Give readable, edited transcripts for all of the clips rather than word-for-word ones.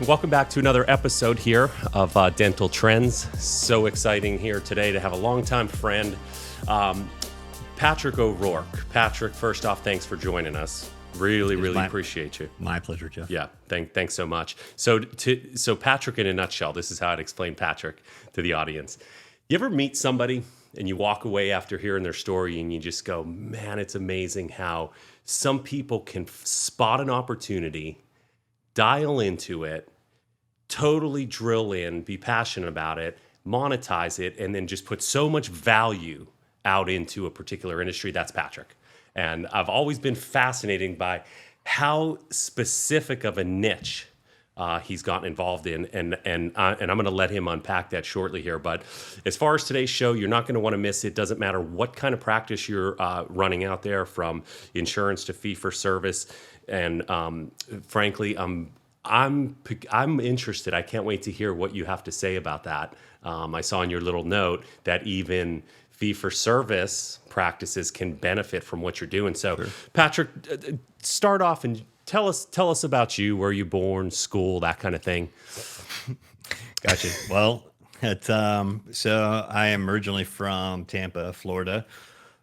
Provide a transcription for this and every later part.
Welcome back to another episode here of Dental Trends. So exciting here today to have a longtime friend, Patrick O'Rourke. Patrick, first off, thanks for joining us. Really appreciate you. My pleasure, Jeff. Yeah, thanks so much. So Patrick, in a nutshell, this is how I'd explain Patrick to the audience. You ever meet somebody and you walk away after hearing their story and you just go, man, it's amazing how some people can spot an opportunity, dial into it, totally drill in, be passionate about it, monetize it, and then just put so much value out into a particular industry. That's Patrick. And I've always been fascinated by how specific of a niche he's gotten involved in, and I'm going to let him unpack that shortly here. But as far as today's show, you're not going to want to miss it. Doesn't matter what kind of practice you're running out there, from insurance to fee for service, and frankly, I'm interested. I can't wait to hear what you have to say about that. I saw in your little note that even fee for service practices can benefit from what you're doing. So, sure. Patrick, start off and tell us about you. Where you born, school, that kind of thing. Gotcha. Well, so I am originally from Tampa, Florida,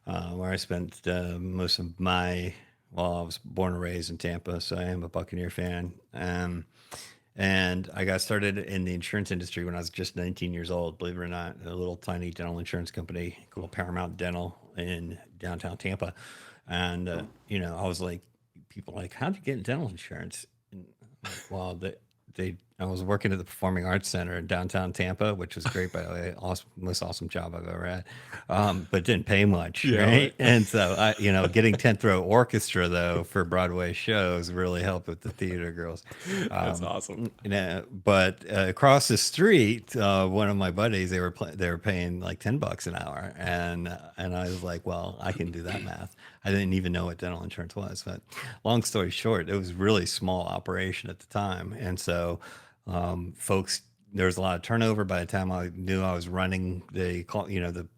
where I spent most of my I was born and raised in Tampa, so I am a Buccaneer fan. And I got started in the insurance industry when I was just 19 years old, believe it or not, a little tiny dental insurance company called Paramount Dental in downtown Tampa. And, I was like, people were like, how'd you get in dental insurance? And, well, I was working at the Performing Arts Center in downtown Tampa, which was great, by the way, most awesome job I've ever had, but didn't pay much, yeah, right? And so, getting 10th Row Orchestra, though, for Broadway shows really helped with the theater girls. That's awesome. But across the street, one of my buddies, they were paying like $10 an hour, and I was like, well, I can do that math. I didn't even know what dental insurance was, but long story short, it was a really small operation at the time, and so. Folks, there was a lot of turnover by the time I knew I was running the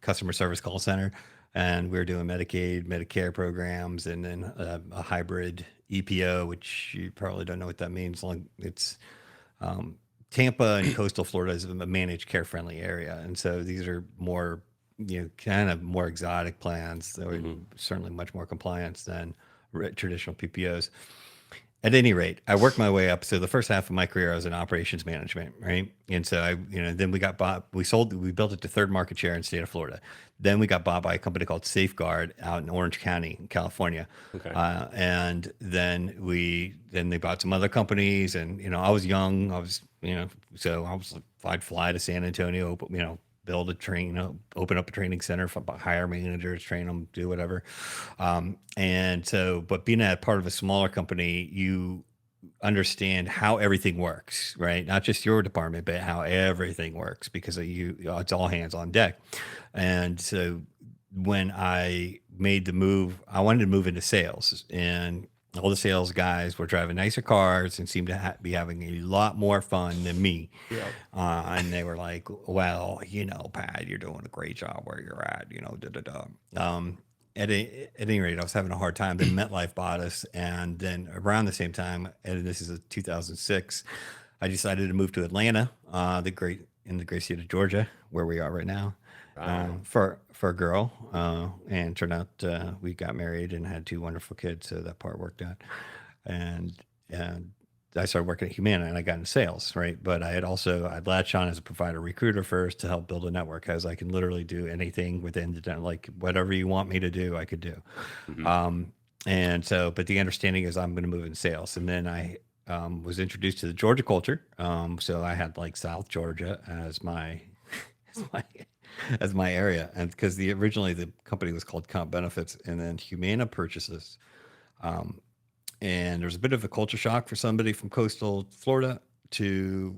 customer service call center, and we were doing Medicaid, Medicare programs, and then a hybrid EPO, which you probably don't know what that means. It's Tampa and coastal Florida is a managed care friendly area, and so these are more kind of more exotic plans that are certainly much more compliance than traditional PPOs. At any rate, I worked my way up. So the first half of my career, I was in operations management, right? And so then we got bought. We built it to third market share in the state of Florida. Then we got bought by a company called Safeguard out in Orange County, California. Okay. And then they bought some other companies, and I was young. I'd fly to San Antonio, build a open up a training center for hire managers, train them, do whatever. But being a part of a smaller company, you understand how everything works, right? Not just your department, but how everything works, because it's all hands on deck. And so when I made the move, I wanted to move into sales, and all the sales guys were driving nicer cars and seemed to be having a lot more fun than me. Yeah. And they were like, well, Pat, you're doing a great job where you're at, At any rate, I was having a hard time. Then MetLife bought us. And then around the same time, and this is 2006, I decided to move to Atlanta, in the great state of Georgia, where we are right now. For a girl, and turned out we got married and had two wonderful kids, so that part worked out. And I started working at Humana, and I got into sales, right? But I'd latched on as a provider recruiter first to help build a network, because I can literally do anything within like whatever you want me to do, I could do. Mm-hmm. But the understanding is I'm going to move in sales, and then I was introduced to the Georgia culture. So I had like South Georgia as my as my area, and because originally the company was called Comp Benefits, and then Humana purchases, and there's a bit of a culture shock for somebody from coastal Florida to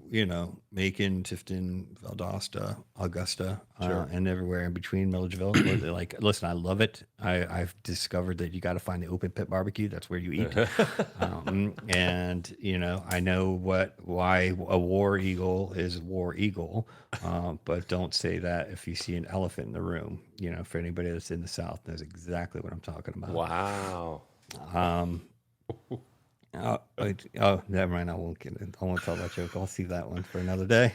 Macon, Tifton, Valdosta, Augusta, sure. And everywhere in between, Milledgeville. They're like, listen, I love it. I've discovered that you got to find the open pit barbecue. That's where you eat. And I know why a war eagle is a war eagle, but don't say that if you see an elephant in the room. For anybody that's in the South knows exactly what I'm talking about. Wow. Never mind. I won't tell that joke. I'll see that one for another day.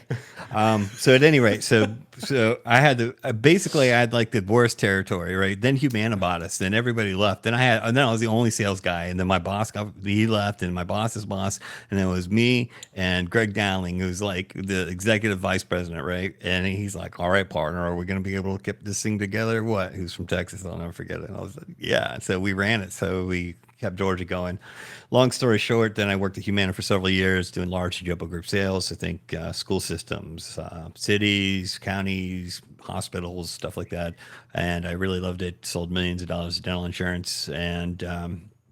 So at any rate, so I had basically I had like the worst territory, right? Then Humana bought us. Then everybody left. And then I was the only sales guy. And then my boss he left, and my boss's boss, and then it was me and Greg Dowling, who's like the executive vice president, right? And he's like, "All right, partner, are we going to be able to keep this thing together?" What? Who's from Texas? I'll never forget it. And I was like, "Yeah." So we ran it. So we kept Georgia going. Long story short, then I worked at Humana for several years doing large jumbo group sales. I think school systems, cities, counties, hospitals, stuff like that. And I really loved it. Sold millions of dollars of dental insurance, and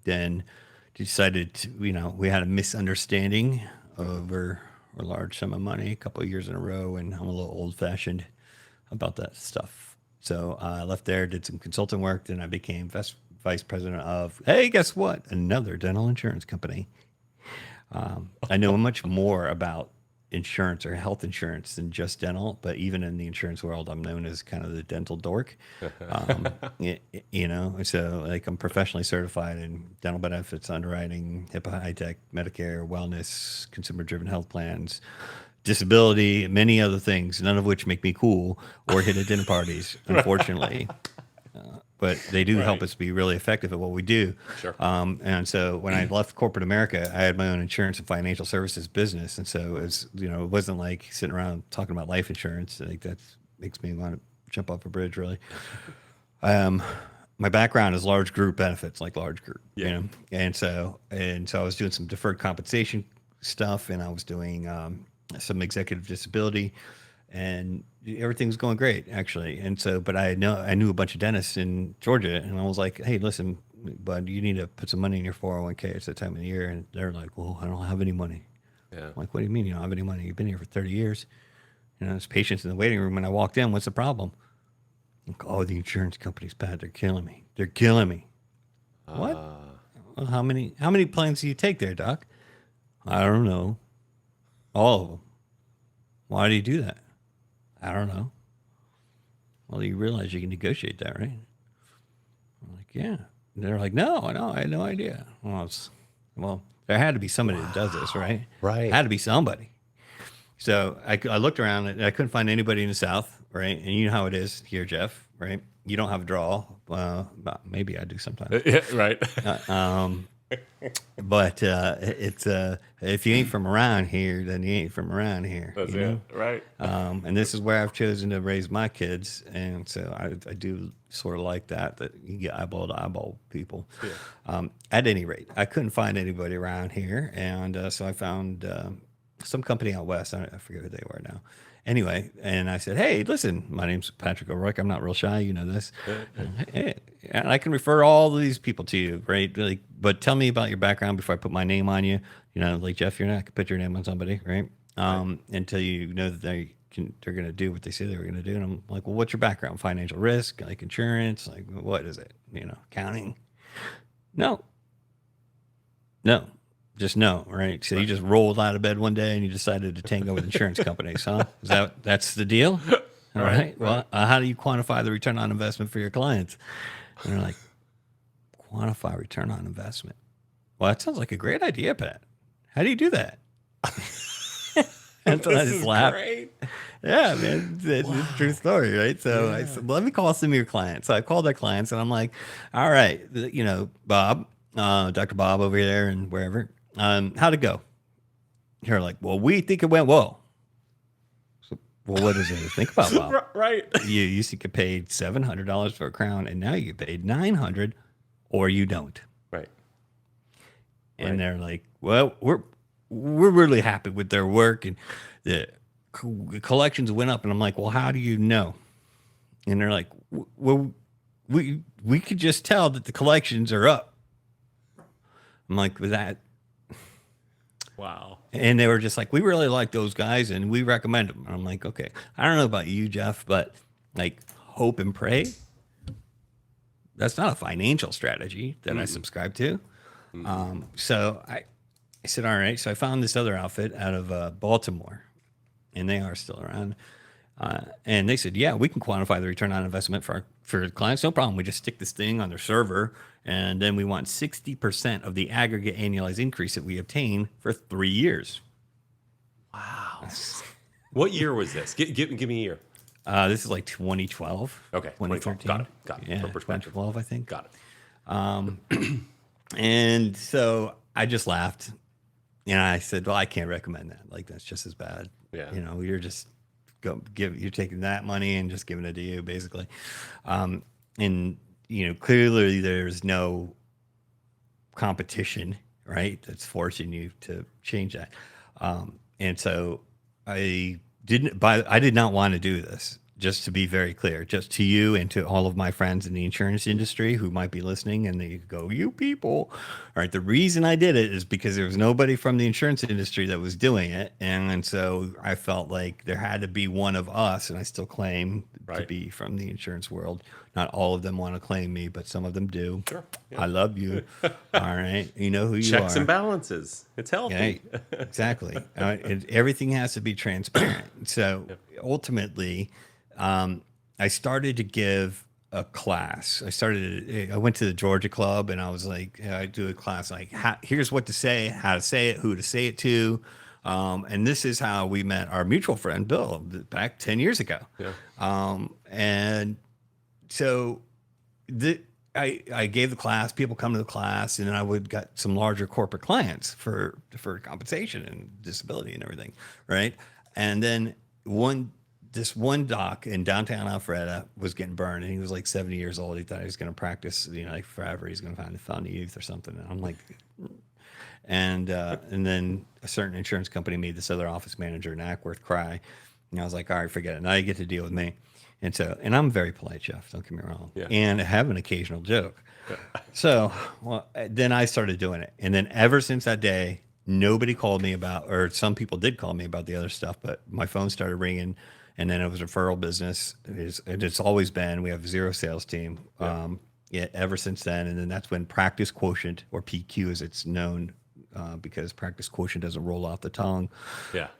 then decided to, we had a misunderstanding over a large sum of money a couple of years in a row, and I'm a little old fashioned about that stuff. So I left there, did some consulting work, then I became vice president of, hey, guess what? Another dental insurance company. I know much more about insurance or health insurance than just dental, but even in the insurance world, I'm known as kind of the dental dork. So like I'm professionally certified in dental benefits, underwriting, HIPAA, high tech, Medicare, wellness, consumer driven health plans, disability, many other things, none of which make me cool or hit at dinner parties, unfortunately. But they do help us be really effective at what we do. Sure. And so when I left corporate America, I had my own insurance and financial services business. And so it wasn't like sitting around talking about life insurance. I think that makes me want to jump off a bridge, really. My background is large group benefits, like large group, And so I was doing some deferred compensation stuff, and I was doing some executive disability, and everything's going great, actually. And so, but I knew a bunch of dentists in Georgia, and I was like, "Hey, listen, bud, you need to put some money in your 401k. It's that time of the year." And they're like, "Well, I don't have any money." Yeah. I'm like, "What do you mean you don't have any money? You've been here for 30 years. There's patients in the waiting room when I walked in. What's the problem?" I'm like, "Oh, the insurance company's bad. They're killing me. They're killing me." What? Well, how many plans do you take there, Doc? I don't know. All of them. Why do you do that? I don't know. Well, you realize you can negotiate that, right? I'm like, yeah. And they're like, no, I had no idea. Well, there had to be somebody that does this, right? Right. Had to be somebody. So I looked around and I couldn't find anybody in the South, right? And you know how it is here, Jeff, right? You don't have a draw. Maybe I do sometimes. Yeah, right. But it's if you ain't from around here, then you ain't from around here. That's you know? it. Right. And this is where I've chosen to raise my kids, and so I do sort of like that you get eyeball to eyeball people. Yeah. At any rate, I couldn't find anybody around here, and so I found some company out west. I forget who they were now. Anyway, and I said, "Hey, listen, my name's Patrick O'Rourke. I'm not real shy, you know this. And I can refer all of these people to you, right? Like, but tell me about your background before I put my name on you. Like Jeff, you're not gonna put your name on somebody, right? Until you know that they're gonna do what they say they were gonna do." And I'm like, "Well, what's your background? Financial risk, like insurance, like what is it? Accounting? No, no." Just no, right? So you just rolled out of bed one day and you decided to tango with insurance companies, huh? That's the deal? All right. Well, how do you quantify the return on investment for your clients? And they're like, quantify return on investment. Well, that sounds like a great idea, Pat. How do you do that? And so I just laughed. Great. Yeah, man, it's a true story, right? So I said, let me call some of your clients. So I called their clients and I'm like, all right, Bob, Dr. Bob over there and wherever. How'd it go? You're like, well, we think it went well. So, well, what is it to think about, Bob? Right. You used to get paid $700 for a crown, and now you get paid $900, or you don't. Right. And they're like, well, we're really happy with their work, and the collections went up. And I'm like, well, how do you know? And they're like, well, we could just tell that the collections are up. I'm like, with that. Wow. And they were just like, we really like those guys and we recommend them. And I'm like, okay, I don't know about you, Jeff, but like hope and pray, that's not a financial strategy that I subscribe to. So I said, all right. So I found this other outfit out of Baltimore, and they are still around. And they said, yeah, we can quantify the return on investment for clients. No problem. We just stick this thing on their server. And then we want 60% of the aggregate annualized increase that we obtain for 3 years. Wow. What year was this? Give me a year. This is like 2012. Okay, 2013. Got it. Yeah, For perspective. 2012, I think. Got it. And so I just laughed. And I said, well, I can't recommend that. Like, that's just as bad. Yeah. You're just you're taking that money and just giving it to you, basically. And, clearly there's no competition, right? That's forcing you to change that. And so I did not want to do this, just to be very clear, just to you and to all of my friends in the insurance industry who might be listening, and they go, you people. All right. The reason I did it is because there was nobody from the insurance industry that was doing it. And so I felt like there had to be one of us, and I still claim to be from the insurance world. Not all of them want to claim me, but some of them do. Sure. Yeah. I love you. All right. You know who you are. Checks and balances. It's healthy. Yeah, exactly. Everything has to be transparent. So ultimately, I started to give a class. I went to the Georgia Club, and I was like, I do a class like, here's what to say, how to say it, who to say it to. And this is how we met our mutual friend, Bill, back 10 years ago. Yeah. And so I gave the class, people come to the class, and then I would got some larger corporate clients for deferred compensation and disability and everything. Right. And then this one doc in downtown Alpharetta was getting burned, and he was like 70 years old. He thought he was going to practice, like forever. He's going to found the youth or something. And I'm like, and then a certain insurance company made this other office manager in Ackworth cry. And I was like, all right, forget it. Now you get to deal with me. And I'm very polite, Jeff, don't get me wrong. Yeah. And I have an occasional joke. So, then I started doing it. And then ever since that day, nobody called me or some people did call me about the other stuff, but my phone started ringing. And then it was referral business. It's always been. We have zero sales team. Ever since then. And then that's when Practice Quotient, or PQ as it's known, because Practice Quotient doesn't roll off the tongue,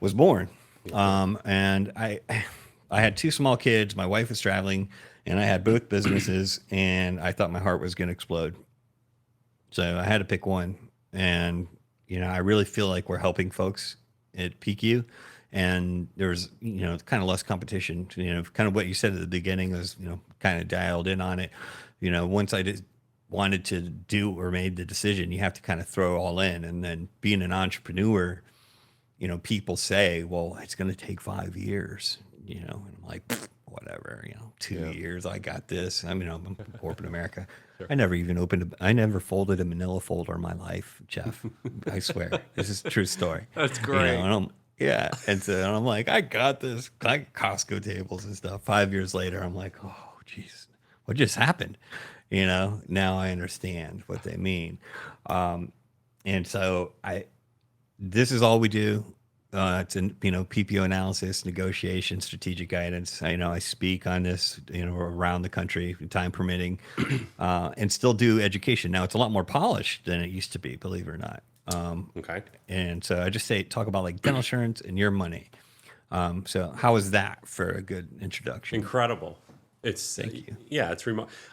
was born. And I had 2 small kids. My wife was traveling, and I had both businesses, and I thought my heart was going to explode. So I had to pick one. And, I really feel like we're helping folks at PQ. And there's, kind of less competition, kind of what you said at the beginning was, kind of dialed in on it. Once I wanted to do or made the decision, you have to kind of throw all in. And then being an entrepreneur, people say, well, it's going to take 5 years, and I'm like, whatever, 2 years, I got this. I'm in corporate America. Sure. I never folded a manila folder in my life, Jeff. I swear. This is a true story. That's great. And so I'm like, I got this, like Costco tables and stuff. 5 years later, I'm like, oh, geez, what just happened? Now I understand what they mean. And so this is all we do. It's in, PPO analysis, negotiation, strategic guidance. I speak on this, around the country, time permitting, and still do education. Now it's a lot more polished than it used to be, believe it or not. Okay. And so I just talk about like dental insurance and your money. So how is that for a good introduction? Incredible. Thank you. Yeah, it's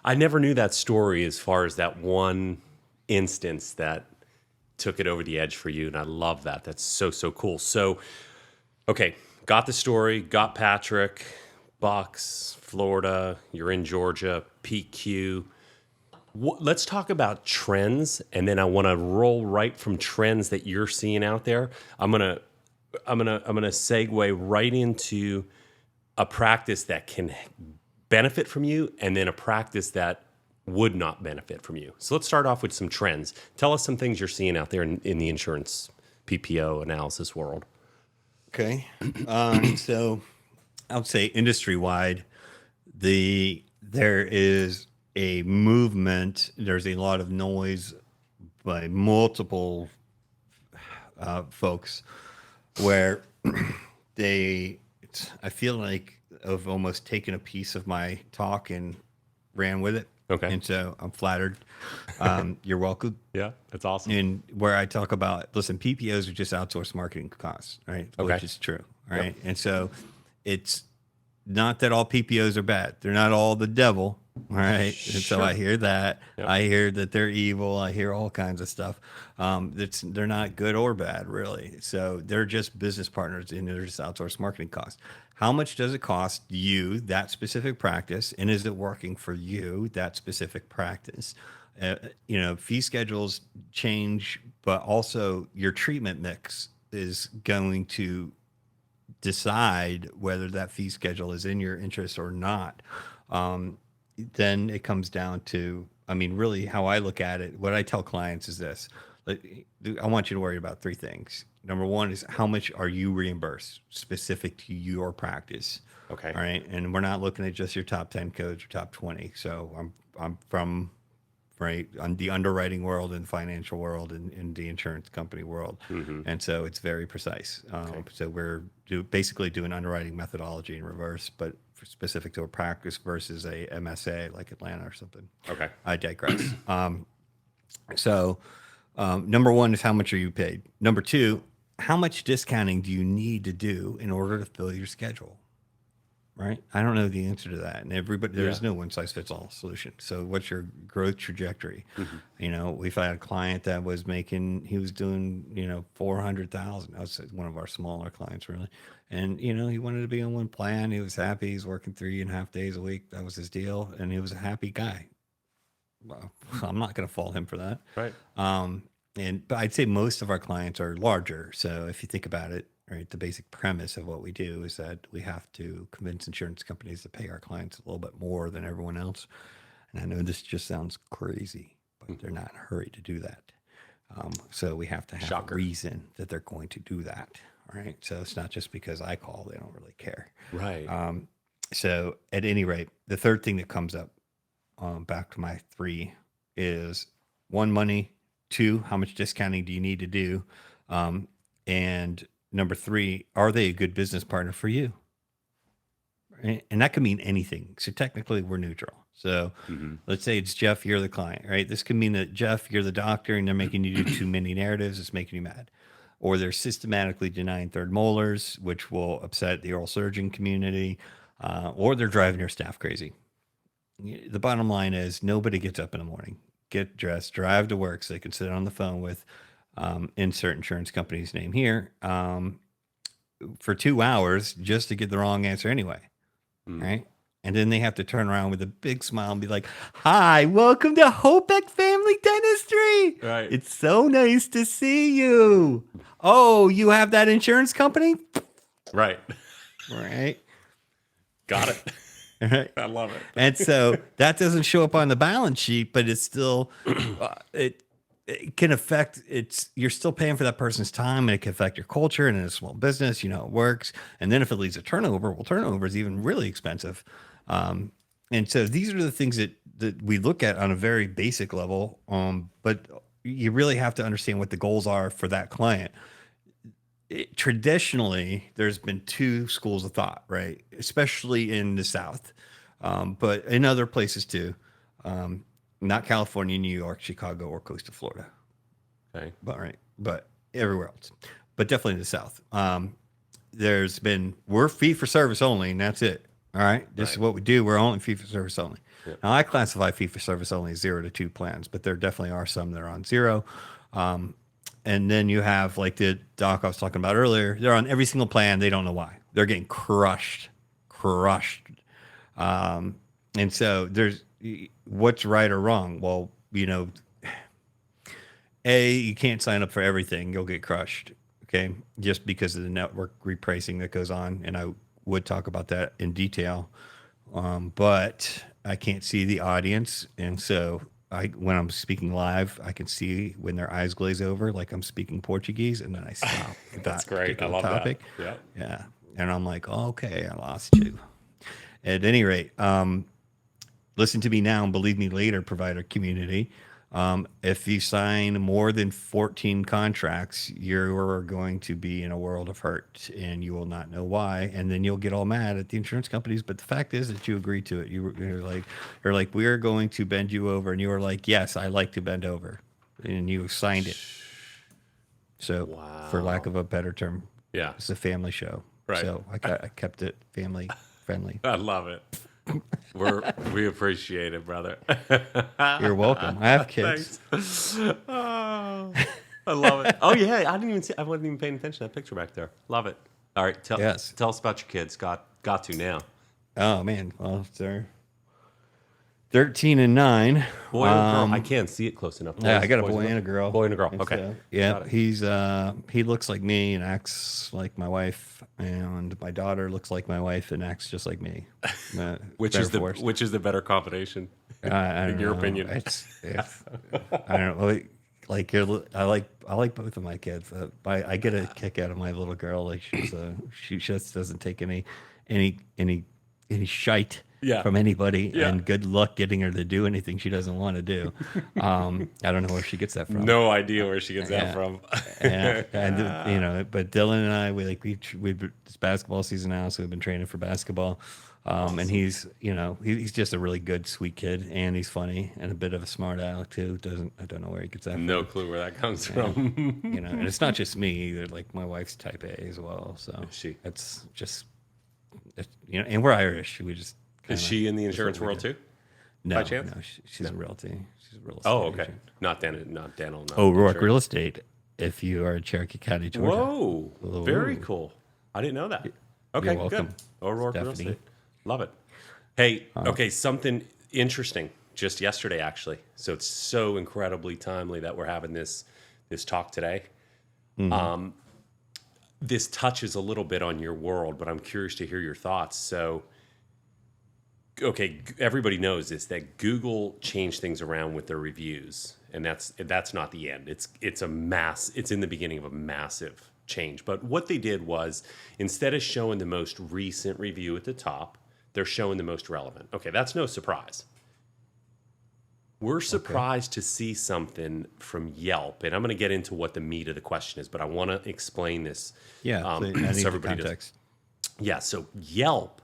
I never knew that story as far as that one instance that took it over the edge for you, and I love that. That's so cool. So, okay, got the story, got Patrick, Bucks, Florida, you're in Georgia, PQ. Let's talk about trends, and then I want to roll right from trends that you're seeing out there. I'm gonna segue right into a practice that can benefit from you, and then a practice that would not benefit from you. So let's start off with some trends. Tell us some things you're seeing out there in the insurance PPO analysis world. Okay. So I would say industry-wide, there is a movement. There's a lot of noise by multiple folks where I feel like I've almost taken a piece of my talk and ran with it. Okay. And so I'm flattered. You're welcome. Yeah, that's awesome. And where I talk about, listen, PPOs are just outsourced marketing costs, right? Okay. Which is true, right? Yep. And so not that all PPOs are bad. They're not all the devil. All right. And so I hear that. Yep. I hear that they're evil. I hear all kinds of stuff. They're not good or bad, really. So they're just business partners and they're just outsourced marketing costs. How much does it cost you that specific practice? And is it working for you, that specific practice? Fee schedules change, but also your treatment mix is going to decide whether that fee schedule is in your interest or not. Then it comes down to, I mean, really how I look at it, what I tell clients is this. Like, I want you to worry about three things. Number one is how much are you reimbursed specific to your practice? Okay. All right. And we're not looking at just your top 10 codes or top 20. So I'm from right on the underwriting world and financial world and in the insurance company world. And so it's very precise. So we're basically doing underwriting methodology in reverse, but specific to a practice versus a MSA like Atlanta or something. Okay. I digress. Number one is how much are you paid? Number two, how much discounting do you need to do in order to fill your schedule? Right? I don't know the answer to that. And there's no one size fits all solution. So what's your growth trajectory? We've had a client that was he was doing, 400,000. That was one of our smaller clients really. And, he wanted to be on one plan. He was happy. He's working 3.5 days a week. That was his deal. And he was a happy guy. Well, I'm not going to fault him for that. Right. But I'd say most of our clients are larger. So if you think about it, right, the basic premise of what we do is that we have to convince insurance companies to pay our clients a little bit more than everyone else. And I know this just sounds crazy, but they're not in a hurry to do that. So we have to have a reason that they're going to do that. All right. So it's not just because I call, they don't really care. Right. So at any rate, the third thing that comes up, back to my three, is one, money. Two, how much discounting do you need to do? And number three, are they a good business partner for you? Right? And that can mean anything. So technically we're neutral. So let's say it's Jeff, you're the client, right? This could mean that Jeff, you're the doctor and they're making you do too many narratives. It's making you mad. Or they're systematically denying third molars, which will upset the oral surgeon community. Or they're driving your staff crazy. The bottom line is nobody gets up in the morning, get dressed, drive to work so they can sit on the phone with insert insurance company's name here for 2 hours just to get the wrong answer anyway. Right. And then they have to turn around with a big smile and be like, hi, welcome to Hopeck Family Dentistry. Right. It's so nice to see you. Oh, you have that insurance company? Right. Right. Got it. Right. I love it. And so that doesn't show up on the balance sheet, but it's still, it can affect, you're still paying for that person's time and it can affect your culture and in a small business, it works. And then if it leads to turnover, well, turnover is even really expensive. And so these are the things that we look at on a very basic level. But you really have to understand what the goals are for that client. Traditionally, there's been two schools of thought, right? Especially in the South, but in other places too. Not California, New York, Chicago, or coastal Florida. Okay. But everywhere else. But definitely in the South. We're fee for service only, and that's it. All right. This is what we do. We're only fee for service only. Yep. Now I classify fee for service only as 0 to 2 plans, but there definitely are some that are on 0. And then you have like the doc I was talking about earlier. They're on every single plan. They don't know why. They're getting crushed. And so there's what's right or wrong. Well, you can't sign up for everything. You'll get crushed. Okay. Just because of the network repricing that goes on. And I would talk about that in detail. But I can't see the audience. And so when I'm speaking live, I can see when their eyes glaze over, like I'm speaking Portuguese, and then I stop. That's great. I love topic. That. Yeah. And I'm like, oh, okay, I lost you. At any rate, listen to me now and believe me later, provider community. If you sign more than 14 contracts, you're going to be in a world of hurt and you will not know why. And then you'll get all mad at the insurance companies. But the fact is that you agreed to it. You're like, we are going to bend you over. And you were like, yes, I like to bend over. And you signed it. So for lack of a better term, it's a family show. Right. So I kept it family friendly. I love it. We appreciate it, brother. You're welcome. I have kids. Thanks. Oh, I love it. Oh yeah, I didn't even see. I wasn't even paying attention to that picture back there. Love it. All right, Yes. tell us about your kids. Got to now. Oh man. Well, they're 13 and 9. Boy or girl? I can't see it close enough. Yeah, I got a Boys boy and and a girl. Boy and a girl. And Okay. so, yeah, Got it. he looks like me and acts like my wife, and my daughter looks like my wife and acts just like me. Which is the better combination? I don't in your know. opinion? I don't know. I like both of my kids. I get a kick out of my little girl. Like she just doesn't take any shite Yeah. from anybody, Yeah. and good luck getting her to do anything she doesn't want to do. I don't know where she gets that from. No idea where she gets that Yeah. from. And but Dylan and I, it's basketball season now, so we've been training for basketball. And he's just a really good, sweet kid, and he's funny and a bit of a smart aleck too. I don't know where he gets that No from. clue where that comes from. And it's not just me either. Like my wife's type A as well, so She? it's just and we're Irish. We just Is she in the insurance world too? no, by chance? no, she's a realty. She's a real estate Oh, okay. agent. Not dental. Not O'Rourke insurance. Real Estate. If you are in Cherokee County, Georgia. Whoa, Whoa. very cool. I didn't know that. Okay, welcome, good. O'Rourke Real Stephanie. Estate. Love it. Hey, okay, something interesting just yesterday, actually. So it's so incredibly timely that we're having this talk today. This touches a little bit on your world, but I'm curious to hear your thoughts. So, okay, everybody knows this, that Google changed things around with their reviews, and that's not the end. It's in the beginning of a massive change. But what they did was, instead of showing the most recent review at the top, they're showing the most relevant. Okay, that's no surprise. We're surprised to see something from Yelp, and I'm going to get into what the meat of the question is, but I want to explain this. Yeah, so I need the everybody does. context. Yeah, so Yelp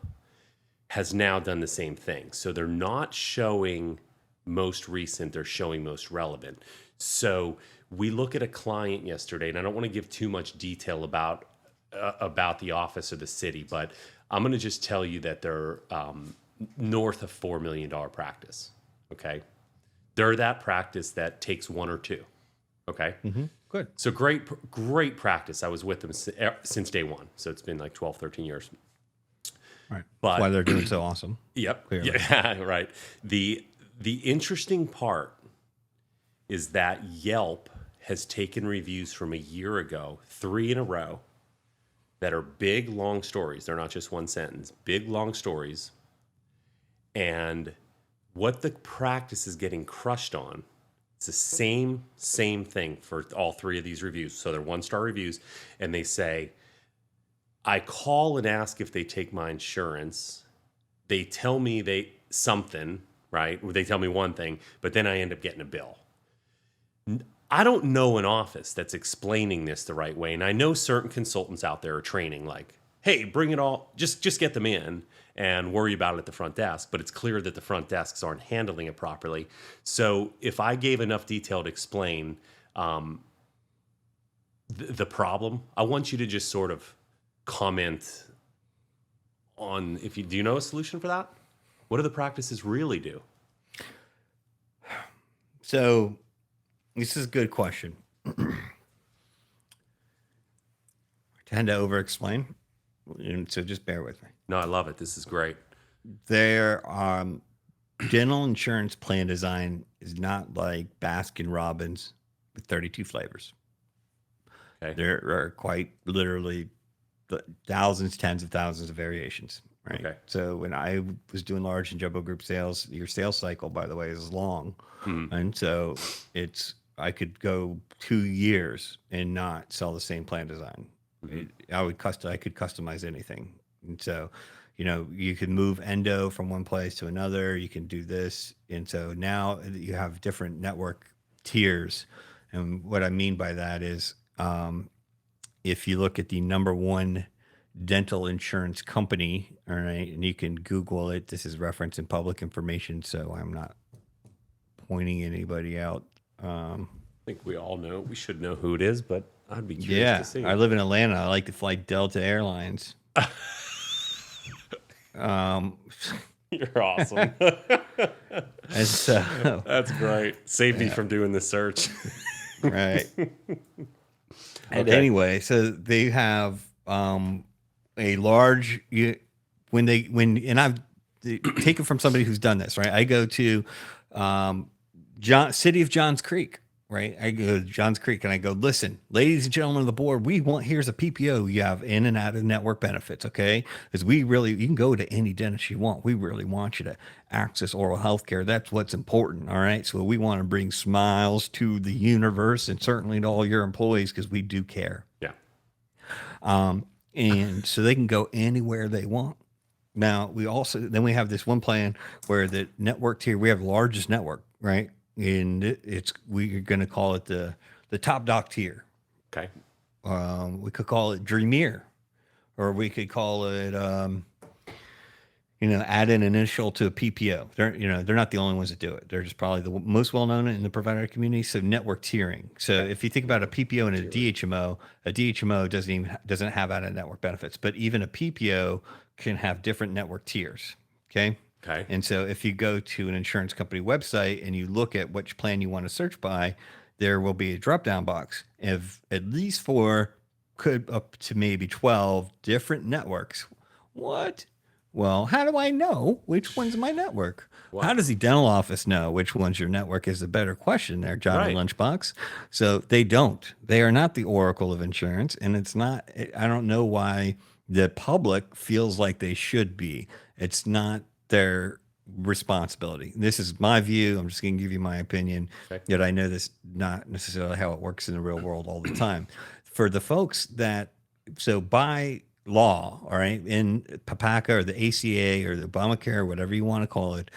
has now done the same thing. So they're not showing most recent, they're showing most relevant. So we look at a client yesterday, and I don't want to give too much detail about the office or the city, but I'm going to just tell you that they're north of $4 million practice. Okay, they're that practice that takes one or two. Okay, Good. so great practice. I was with them since day one, so it's been like 12, 13 years. Right. But That's why they're doing so awesome. Yep. Clearly. Yeah, right. The interesting part is that Yelp has taken reviews from a year ago, 3 in a row, that are big, long stories. They're not just one sentence, big, long stories. And what the practice is getting crushed on, it's the same thing for all 3 of these reviews. So they're 1-star reviews, and they say, I call and ask if they take my insurance. They tell me something, right? They tell me one thing, but then I end up getting a bill. I don't know an office that's explaining this the right way. And I know certain consultants out there are training like, hey, bring it all, just get them in and worry about it at the front desk. But it's clear that the front desks aren't handling it properly. So if I gave enough detail to explain the problem, I want you to just sort of comment on do you know a solution for that? What do the practices really do? So this is a good question. I tend to over-explain, so just bear with me. No, I love it. This is great. Their dental insurance plan design is not like Baskin Robbins with 32 flavors. Okay. There are quite literally thousands, tens of thousands of variations, right? Okay. So when I was doing large and jumbo group sales, your sales cycle, by the way, is long. And so I could go 2 years and not sell the same plan design. I could customize anything. And so, you can move endo from one place to another. You can do this. And so now you have different network tiers. And what I mean by that is, if you look at the number 1 dental insurance company, all right, and you can Google it, this is reference in public information, so I'm not pointing anybody out. I think we all know. We should know who it is, but I'd be curious to see. I live in Atlanta. I like to fly Delta Airlines. You're awesome. And so, That's great. Saved me from doing this search. right. And Okay. anyway, so they have a large and I've taken from somebody who's done this, right? I go to city of Johns Creek, right? I go to Johns Creek and I go, listen, ladies and gentlemen of the board, here's a PPO you have in and out of network benefits, okay? Because you can go to any dentist you want. We really want you to access oral health care. That's what's important, all right? So we want to bring smiles to the universe and certainly to all your employees because we do care. Yeah. And so they can go anywhere they want. Now we have this one plan where the network tier, we have the largest network, right? And we're going to call it the top doc tier. Okay. We could call it Dreamier, or we could call it, add an initial to a PPO. They're not the only ones that do it. They're just probably the most well-known in the provider community. So network tiering. So if you think about a PPO and a DHMO doesn't have out of network benefits, but even a PPO can have different network tiers. Okay. Okay. And so if you go to an insurance company website and you look at which plan you want to search by, there will be a drop-down box of at least 4, could up to maybe 12 different networks. What? Well, how do I know which one's my network? Wow. How does the dental office know which one's your network is a better question there, Johnny Right. Lunchbox. So they don't. They are not the oracle of insurance. And it's not, I don't know why the public feels like they should be. It's not their responsibility. This is my view. I'm just going to give you my opinion. Okay. Yet I know this not necessarily how it works in the real world all the time. For the folks so by law, all right, in PPACA or the ACA or the Obamacare or whatever you want to call it,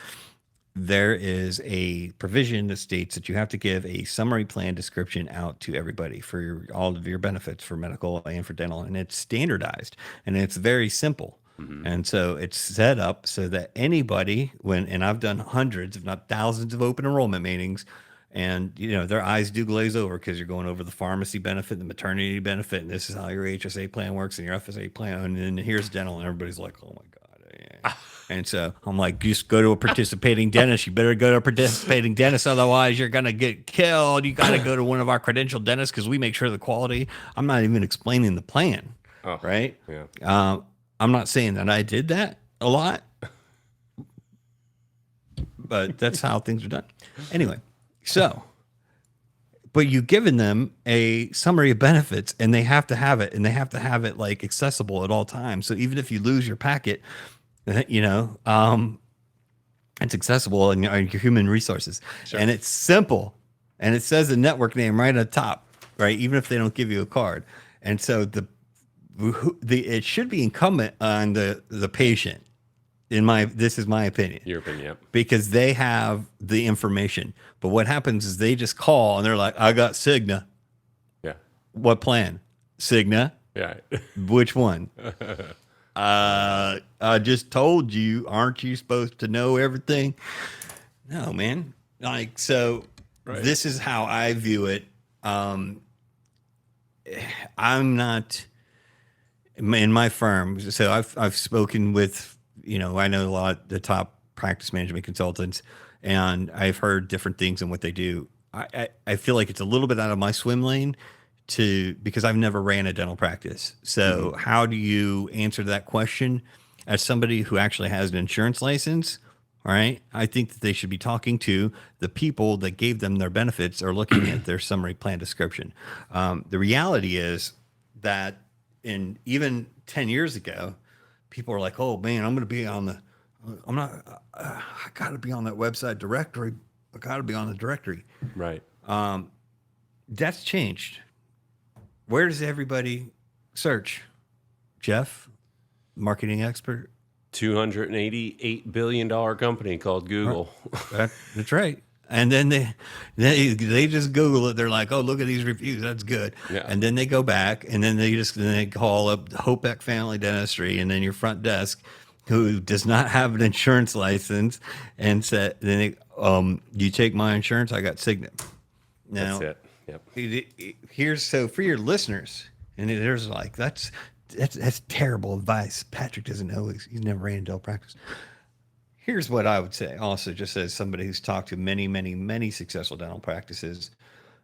there is a provision that states that you have to give a summary plan description out to everybody for all of your benefits for medical and for dental, and it's standardized and it's very simple. Mm-hmm. And so it's set up so that anybody, and I've done hundreds, if not thousands of open enrollment meetings, and their eyes do glaze over because you're going over the pharmacy benefit, the maternity benefit, and this is how your HSA plan works and your FSA plan, and then here's dental, and everybody's like, oh my God. Yeah. And so I'm like, just go to a participating dentist. You better go to a participating dentist, otherwise you're gonna get killed. You got to go to one of our credentialed dentists because we make sure the quality. I'm not even explaining the plan, right? Yeah. I'm not saying that I did that a lot, but that's how things are done. Anyway. So, but you've given them a summary of benefits and they have to have it, and they have to have it like accessible at all times. So even if you lose your packet, it's accessible in your human resources. Sure. And it's simple, and it says the network name right at the top, right? Even if they don't give you a card. And so it should be incumbent on the patient. This is my opinion. Your opinion, yep. Because they have the information. But what happens is they just call and they're like, I got Cigna. Yeah. What plan? Cigna? Yeah. Which one? I just told you, aren't you supposed to know everything? No, man. Like, so right. This is how I view it. I'm not in my firm. So I've spoken with, I know a lot of the top practice management consultants, and I've heard different things in what they do. I feel like it's a little bit out of my swim lane because I've never ran a dental practice. So how do you answer that question as somebody who actually has an insurance license? All right. I think that they should be talking to the people that gave them their benefits or looking at their summary plan description. The reality is that even 10 years ago, people are like, oh man, I got to be on that website directory. I got to be on the directory. Right. That's changed. Where does everybody search? Jeff, marketing expert. $288 billion company called Google. That's right. And then they just Google it. They're like, oh, look at these reviews. That's good. Yeah. And then they go back and then they call up Hopeck Family Dentistry and then your front desk, who does not have an insurance license, and said, you take my insurance? I got Cigna. Now, that's it. Yep. So for your listeners, and there's like, that's terrible advice. Patrick doesn't know. He's never ran a dental practice. Here's what I would say also, just as somebody who's talked to many, many, many successful dental practices.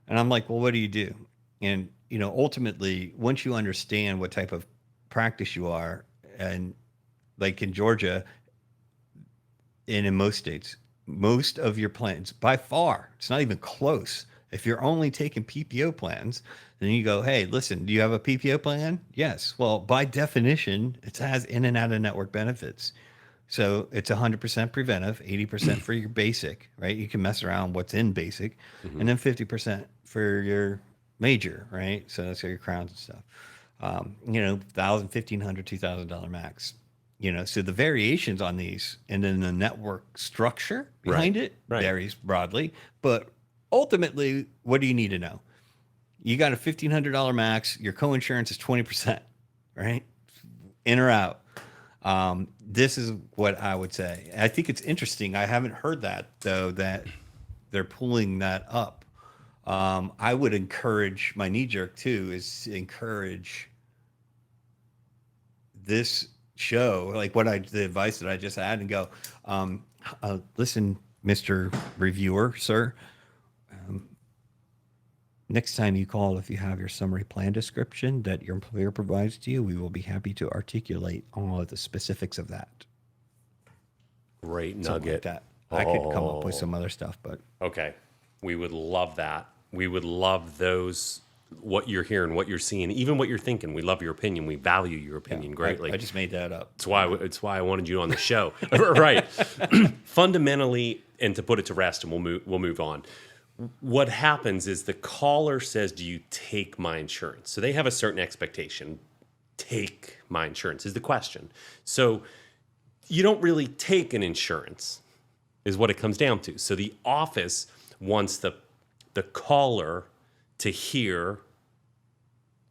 And I'm like, well, what do you do? And, ultimately, once you understand what type of practice you are, and like in Georgia and in most states, most of your plans, by far, it's not even close. If you're only taking PPO plans, then you go, hey, listen, do you have a PPO plan? Yes. Well, by definition, it has in and out of network benefits. So it's 100% preventive, 80% for your basic, right? You can mess around what's in basic, and then 50% for your major, right? So that's your crowns and stuff. $1,000, $1,500, $2,000 max. So the variations on these, and then the network structure behind it varies broadly. But ultimately, what do you need to know? You got a $1,500 max. Your coinsurance is 20%, right? In or out. This is what I would say. I think it's interesting. I haven't heard that, though, that they're pulling that up. I would encourage, my knee jerk too is encourage this show, like the advice that I just had, and go, listen, Mr. Reviewer, sir, next time you call, if you have your summary plan description that your employer provides to you, we will be happy to articulate all of the specifics of that. Great nugget. Something like that. I could come up with some other stuff, but okay, we would love that. We would love those. What you're hearing, what you're seeing, even what you're thinking. We love your opinion. We value your opinion greatly. I just made that up. It's why I wanted you on the show. Right. Fundamentally, and to put it to rest, and we'll move on. What happens is the caller says, do you take my insurance? So they have a certain expectation. Take my insurance is the question. So you don't really take an insurance is what it comes down to. So the office wants the caller to hear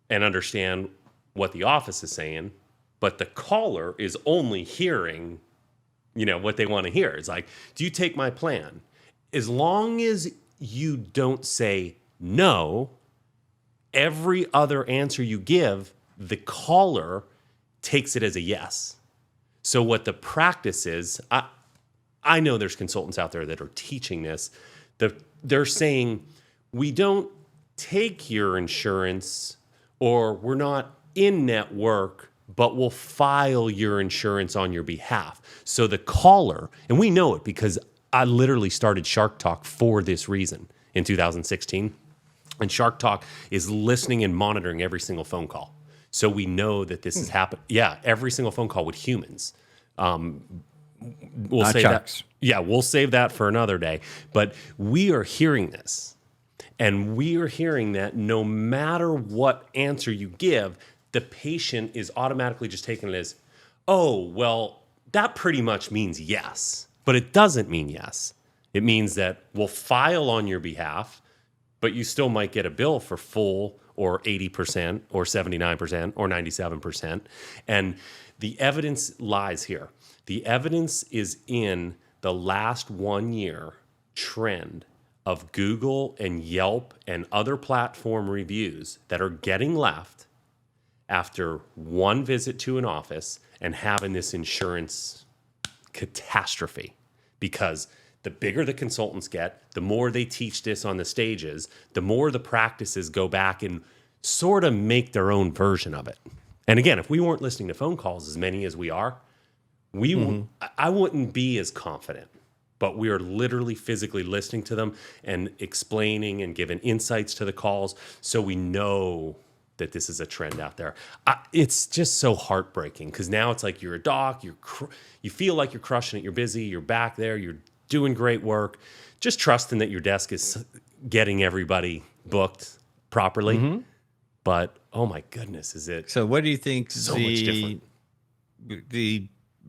and understand what the office is saying, but the caller is only hearing, what they want to hear. It's like, do you take my plan? As long as you don't say no, every other answer you give, the caller takes it as a yes. So what the practice is, I know there's consultants out there that are teaching this. They're saying, we don't take your insurance, or we're not in network, but we'll file your insurance on your behalf. So the caller, and we know it because I literally started Shark Talk for this reason in 2016. And Shark Talk is listening and monitoring every single phone call. So we know that this has happened. Yeah, every single phone call with humans. We'll not say sharks. that. Yeah, we'll save that for another day. But we are hearing this. And we are hearing that no matter what answer you give, the patient is automatically just taking it as, oh, well, that pretty much means yes. But it doesn't mean yes. It means that we'll file on your behalf, but you still might get a bill for full or 80% or 79% or 97%. And the evidence lies here. The evidence is in the last 1 year trend of Google and Yelp and other platform reviews that are getting left after one visit to an office and having this insurance catastrophe. Because the bigger the consultants get, the more they teach this on the stages, the more the practices go back and sort of make their own version of it. And again, if we weren't listening to phone calls as many as we are, I wouldn't be as confident. But we are literally physically listening to them and explaining and giving insights to the calls, so we know that this is a trend out there. It's just so heartbreaking because now it's like you're a doc, you feel like you're crushing it, you're busy, you're back there, you're doing great work, just trusting that your desk is getting everybody booked properly. Mm-hmm. But oh my goodness, is it so? What do you think? So much different. The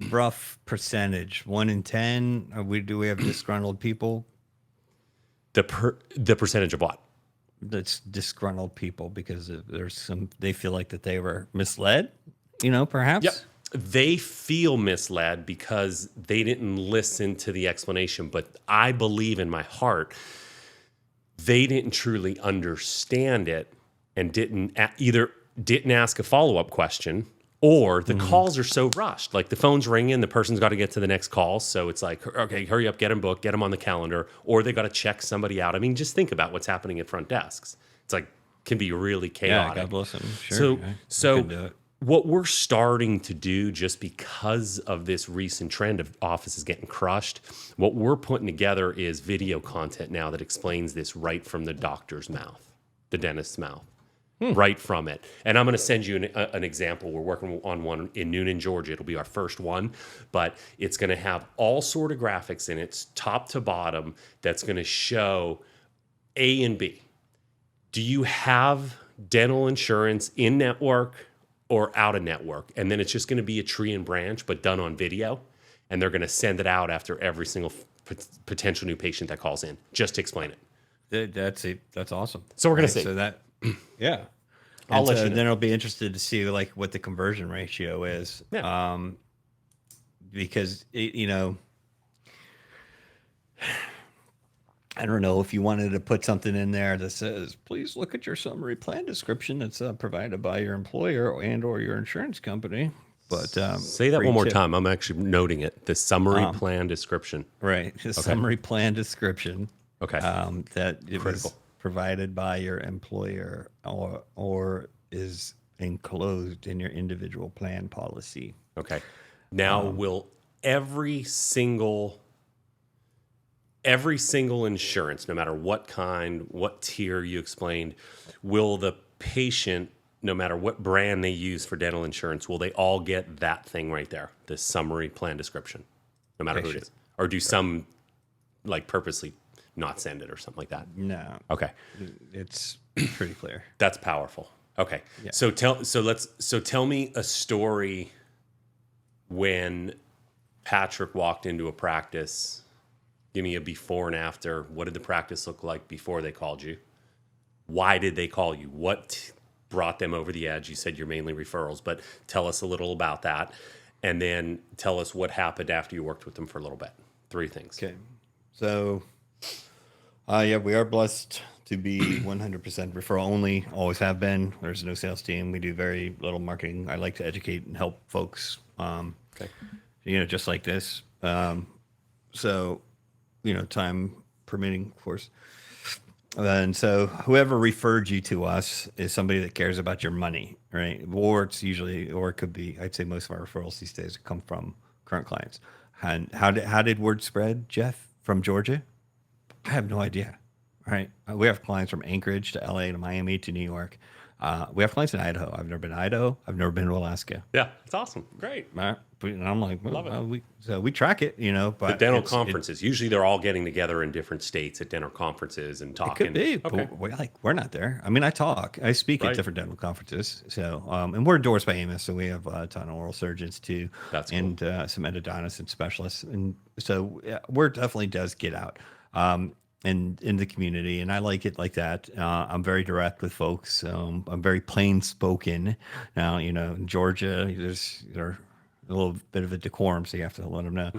rough percentage, 1 in 10. Do we have disgruntled people? The percentage of what? That's disgruntled people because they feel like that they were misled, perhaps. Yep. They feel misled because they didn't listen to the explanation. But I believe in my heart, they didn't truly understand it and didn't either didn't ask a follow-up question, or the calls are so rushed. Like the phone's ringing, the person's got to get to the next call. So it's like, okay, hurry up, get them booked, get them on the calendar, or they got to check somebody out. I mean, just think about what's happening at front desks. It's like, can be really chaotic. Yeah, God bless them. Sure. So, I so couldn't do it. what we're starting to do, just because of this recent trend of offices getting crushed, what we're putting together is video content now that explains this right from the doctor's mouth, the dentist's mouth. Right from it. And I'm going to send you an example. We're working on one in Noonan, Georgia. It'll be our first one, but it's going to have all sort of graphics in it, top to bottom, that's going to show A and B. Do you have dental insurance in network or out of network? And then it's just going to be a tree and branch, but done on video. And they're going to send it out after every single potential new patient that calls in, just to explain it. That's awesome. So we're going to see. So that, yeah. I'll let you know. Then I'll be interested to see like what the conversion ratio is. Yeah. Because I don't know if you wanted to put something in there that says, please look at your summary plan description that's provided by your employer and or your insurance company. But say that one more time. I'm actually noting it. The summary plan description. Right. The summary plan description. Okay. That it Critical. was provided by your employer or is enclosed in your individual plan policy. Okay. Now, will every single insurance, no matter what kind, what tier you explained, will the patient, no matter what brand they use for dental insurance, will they all get that thing right there, the summary plan description, no matter who it is? Or do some like purposely not send it or something like that? No. Okay. It's pretty clear. That's powerful. Okay. Yeah. So tell me a story when Patrick walked into a practice. Give me a before and after. What did the practice look like before they called you? Why did they call you? What brought them over the edge? You said you're mainly referrals, but tell us a little about that. And then tell us what happened after you worked with them for a little bit. 3 things. Okay. So, yeah, we are blessed to be 100% referral only, always have been. There's no sales team. We do very little marketing. I like to educate and help folks, Okay. Just like this. So, time permitting, of course. And so whoever referred you to us is somebody that cares about your money, right? Or it could be, I'd say most of our referrals these days come from current clients. And how did word spread, Jeff, from Georgia? I have no idea. Right. We have clients from Anchorage to LA to Miami to New York. We have clients in Idaho. I've never been to Idaho. I've never been to Alaska. Yeah, it's awesome. Great. And I'm like, well, Love it. we track it, but The dental conferences. Usually they're all getting together in different states at dental conferences and talking. It could be. Okay. But we're not there. I mean, I speak at different dental conferences. So, and we're endorsed by Amos. So we have a ton of oral surgeons too. That's cool. And some endodontists and specialists. And so we're definitely does get out. In the community, and I like it like that. I'm very direct with folks. I'm very plain spoken. Now, in Georgia, there's a little bit of a decorum, so you have to let them know.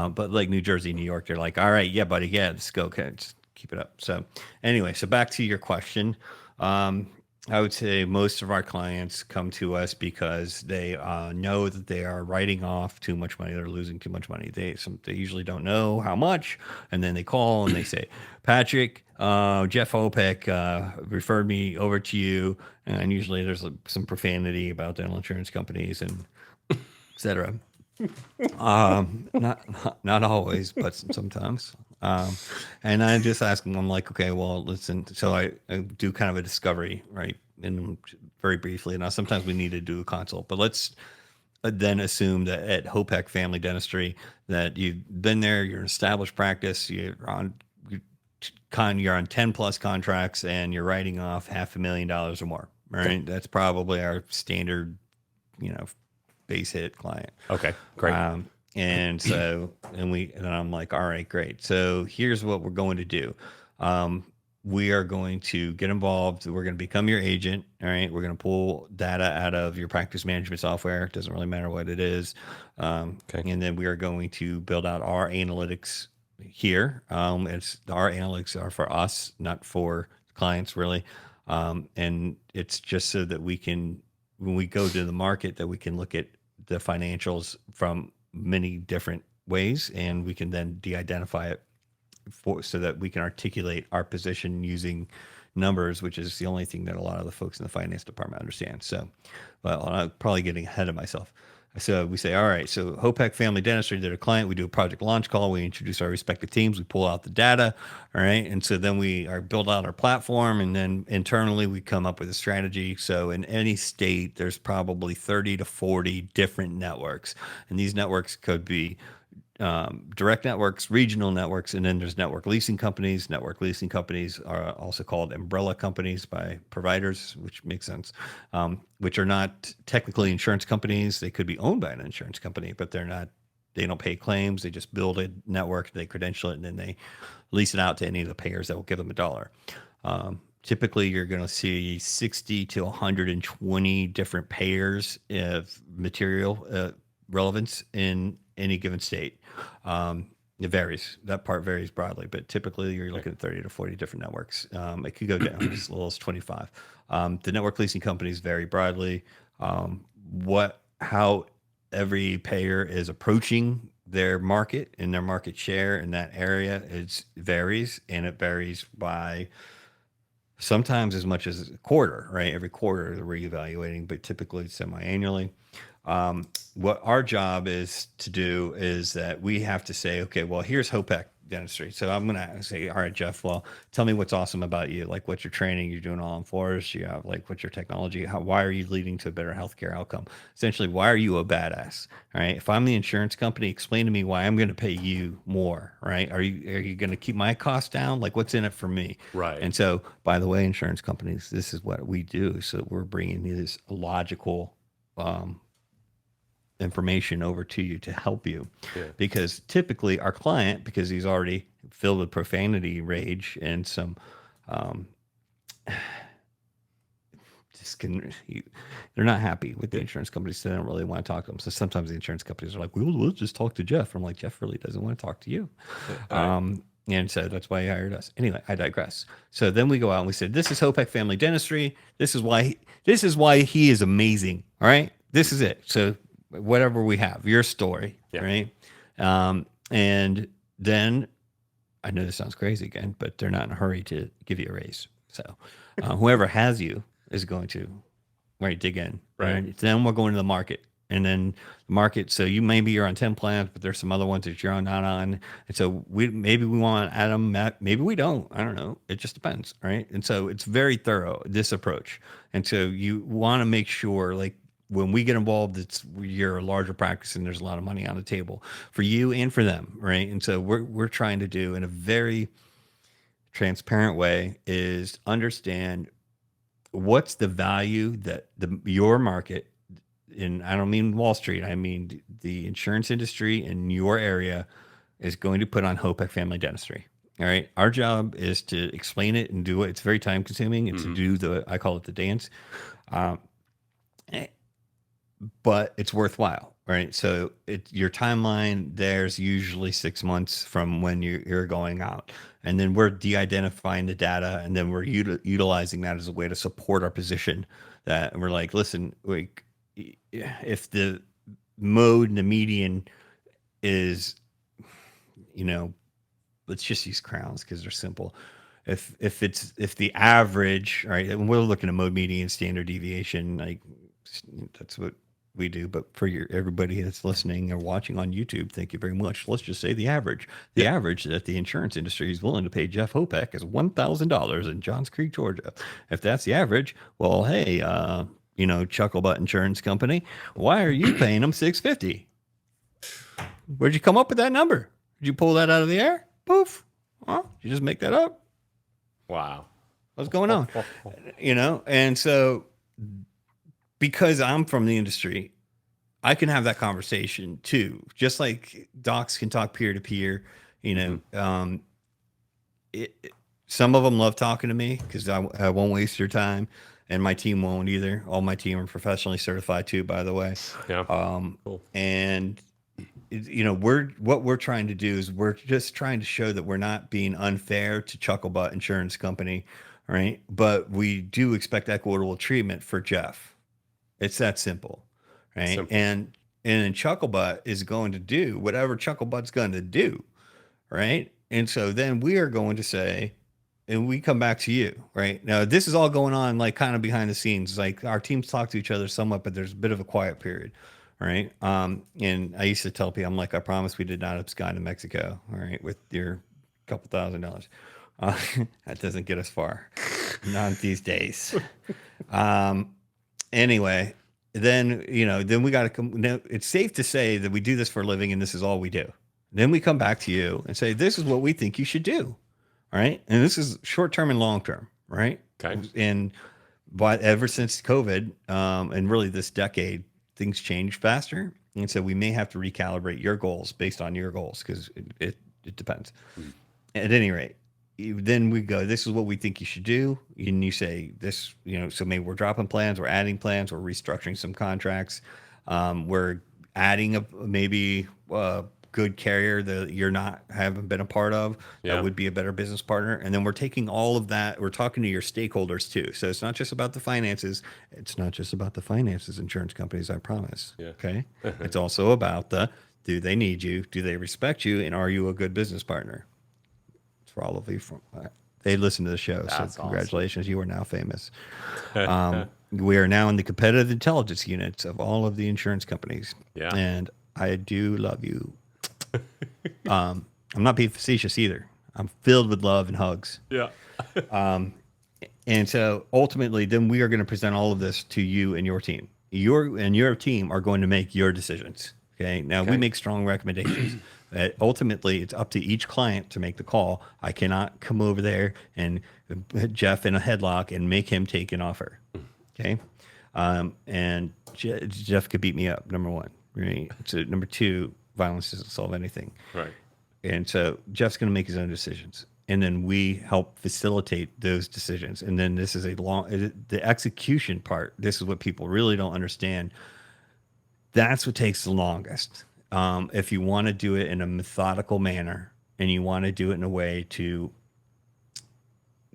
But like New Jersey, New York, they're like, all right, yeah, buddy, yeah, let's go. Okay, just keep it up. So anyway, so back to your question. I would say most of our clients come to us because they know that they are writing off too much money. They're losing too much money. They usually don't know how much, and then they call and they say, "Patrick, Jeff Opek referred me over to you." And usually there's some profanity about dental insurance companies and et cetera. Not always, but sometimes. And I just ask them, I'm like, okay, well, listen. So I do kind of a discovery, right? And very briefly. Now, sometimes we need to do a consult, but let's then assume that at Hopek Family Dentistry that you've been there, you're an established practice, you're on 10 plus contracts, and you're writing off $500,000 or more. Right? Okay. That's probably our standard, base hit client. Okay, great. And I'm like, all right, great. So here's what we're going to do. We are going to get involved. We're going to become your agent. All right. We're going to pull data out of your practice management software. It doesn't really matter what it is. Okay. And then we are going to build out our analytics here. Our analytics are for us, not for clients really. And it's just so that we can, when we go to the market, that we can look at the financials from many different ways, and we can then de-identify it so that we can articulate our position using numbers, which is the only thing that a lot of the folks in the finance department understand. So, well, I'm probably getting ahead of myself. So we say, all right, so HOPEC Family Dentistry did a client. We do a project launch call. We introduce our respective teams. We pull out the data. All right. And so then we are build out our platform. And then internally, we come up with a strategy. So in any state, there's probably 30 to 40 different networks. And these networks could be direct networks, regional networks, and then there's network leasing companies. Network leasing companies are also called umbrella companies by providers, which makes sense, which are not technically insurance companies. They could be owned by an insurance company, but they're not. They don't pay claims. They just build a network, they credential it, and then they lease it out to any of the payers that will give them a dollar. Typically, you're going to see 60 to 120 different payers of material relevance in any given state. It varies. That part varies broadly, but typically you're looking at 30 to 40 different networks. It could go down as little as 25. The network leasing companies vary broadly. How every payer is approaching their market and their market share in that area, it varies, and it varies by sometimes as much as a quarter, right? Every quarter they're reevaluating, but typically semi-annually. What our job is to do is that we have to say, okay, well, here's HOPEC dentistry. So I'm going to say, all right, Jeff, well, tell me what's awesome about you. Like what's your training? You're doing all on floors. You have like, what's your technology? Why are you leading to a better healthcare outcome? Essentially, why are you a badass? All right. If I'm the insurance company, explain to me why I'm going to pay you more, right? Are you going to keep my costs down? Like what's in it for me? Right. And so, by the way, insurance companies, this is what we do. So we're bringing this logical, information over to you to help you, Yeah. because typically our client, because he's already filled with profanity, rage, and some they're not happy with the insurance companies, so they don't really want to talk to them. So sometimes the insurance companies are like, well, let's just talk to Jeff. I'm like, Jeff really doesn't want to talk to you. Right. And so that's why he hired us. Anyway, I digress. So then we go out and we said, this is HOPEC Family Dentistry. This is why he is amazing. All right. This is it. So whatever we have, your story. Yeah. Right. And then I know this sounds crazy again, but they're not in a hurry to give you a raise. So whoever has you is going to dig in. Right. Then we're going to the market. And then the market, so you're on 10 plans, but there's some other ones that you're not on. And so maybe we want to add them, maybe we don't. I don't know. It just depends, right? And so it's very thorough, this approach. And so you want to make sure, like, when we get involved, you're a larger practice and there's a lot of money on the table for you and for them, right? And so we're trying to do in a very transparent way is understand what's the value that your market, and I don't mean Wall Street, I mean the insurance industry in your area, is going to put on HOPEC Family Dentistry. All right. Our job is to explain it and do it. It's very time consuming and to do I call it the dance. But it's worthwhile, right? So your timeline, there's usually 6 months from when you're going out. And then we're de-identifying the data, and then we're utilizing that as a way to support our position. That we're like, listen, if the mode and the median is, let's just use crowns because they're simple. If the average, right, and we're looking at mode, median, standard deviation, like that's what we do. But for everybody that's listening or watching on YouTube, thank you very much. Let's just say the average. The average that the insurance industry is willing to pay Jeff Hopek is $1,000 in Johns Creek, Georgia. If that's the average, well, hey, Chucklebutt Insurance Company, why are you paying them $650? Where'd you come up with that number? Did you pull that out of the air? Poof. Huh? You just make that up? Wow. What's going on? And so because I'm from the industry, I can have that conversation too. Just like docs can talk peer to peer, some of them love talking to me because I won't waste your time, and my team won't either. All my team are professionally certified too, by the way. Yeah. Cool. And what we're trying to do is we're just trying to show that we're not being unfair to Chucklebutt Insurance Company right? But we do expect equitable treatment for Jeff. It's that simple, right? Simple. And then Chucklebutt is going to do whatever Chucklebutt's going to do, right? And so then we are going to say, and we come back to you, right? Now, this is all going on like kind of behind the scenes. Like our teams talk to each other somewhat, but there's a bit of a quiet period, right? And I used to tell people, I'm like, I promise we did not abscond to Mexico, all right, with your couple $1,000. Uh, that doesn't get us far, not these days. Anyway, then then we got to come. Now, it's safe to say that we do this for a living, and this is all we do. Then we come back to you and say, this is what we think you should do. All right. And this is short term and long term. Right. Okay. And but ever since COVID, and really this decade, things change faster. And so we may have to recalibrate your goals based on your goals because it depends. At any rate, then we go, this is what we think you should do. And you say this, so maybe we're dropping plans, we're adding plans, we're restructuring some contracts. We're adding maybe a good carrier that haven't been a part of. Yeah. That would be a better business partner. And then we're taking all of that. We're talking to your stakeholders too. So it's not just about the finances. It's not just about the finances, insurance companies, I promise. Yeah. Okay. It's also about do they need you? Do they respect you? And are you a good business partner? For all of you they listen to the show. That's so congratulations. awesome. You are now famous. We are now in the competitive intelligence units of all of the insurance companies. Yeah. And I do love you. I'm not being facetious either. I'm filled with love and hugs. Yeah. And so ultimately, then we are going to present all of this to you and your team. Your team are going to make your decisions. Okay. Now we make strong recommendations. Ultimately, it's up to each client to make the call. I cannot come over there and put Jeff in a headlock and make him take an offer. Okay. And Jeff could beat me up, number one. Right. So number two, violence doesn't solve anything. Right. And so Jeff's going to make his own decisions. And then we help facilitate those decisions. And then this is the execution part. This is what people really don't understand. That's what takes the longest. If you want to do it in a methodical manner and you want to do it in a way to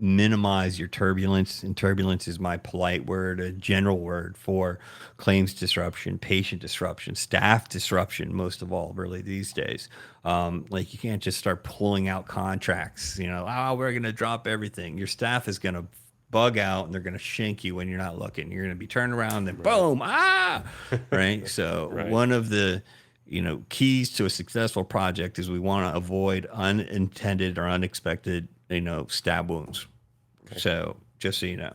minimize your turbulence, and turbulence is my polite word, a general word for claims disruption, patient disruption, staff disruption, most of all, really these days. Like you can't just start pulling out contracts, we're going to drop everything. Your staff is going to bug out and they're going to shank you when you're not looking. You're going to be turned around and boom, right? So one of the keys to a successful project is we want to avoid unintended or unexpected, stab wounds. Okay. So just so you know,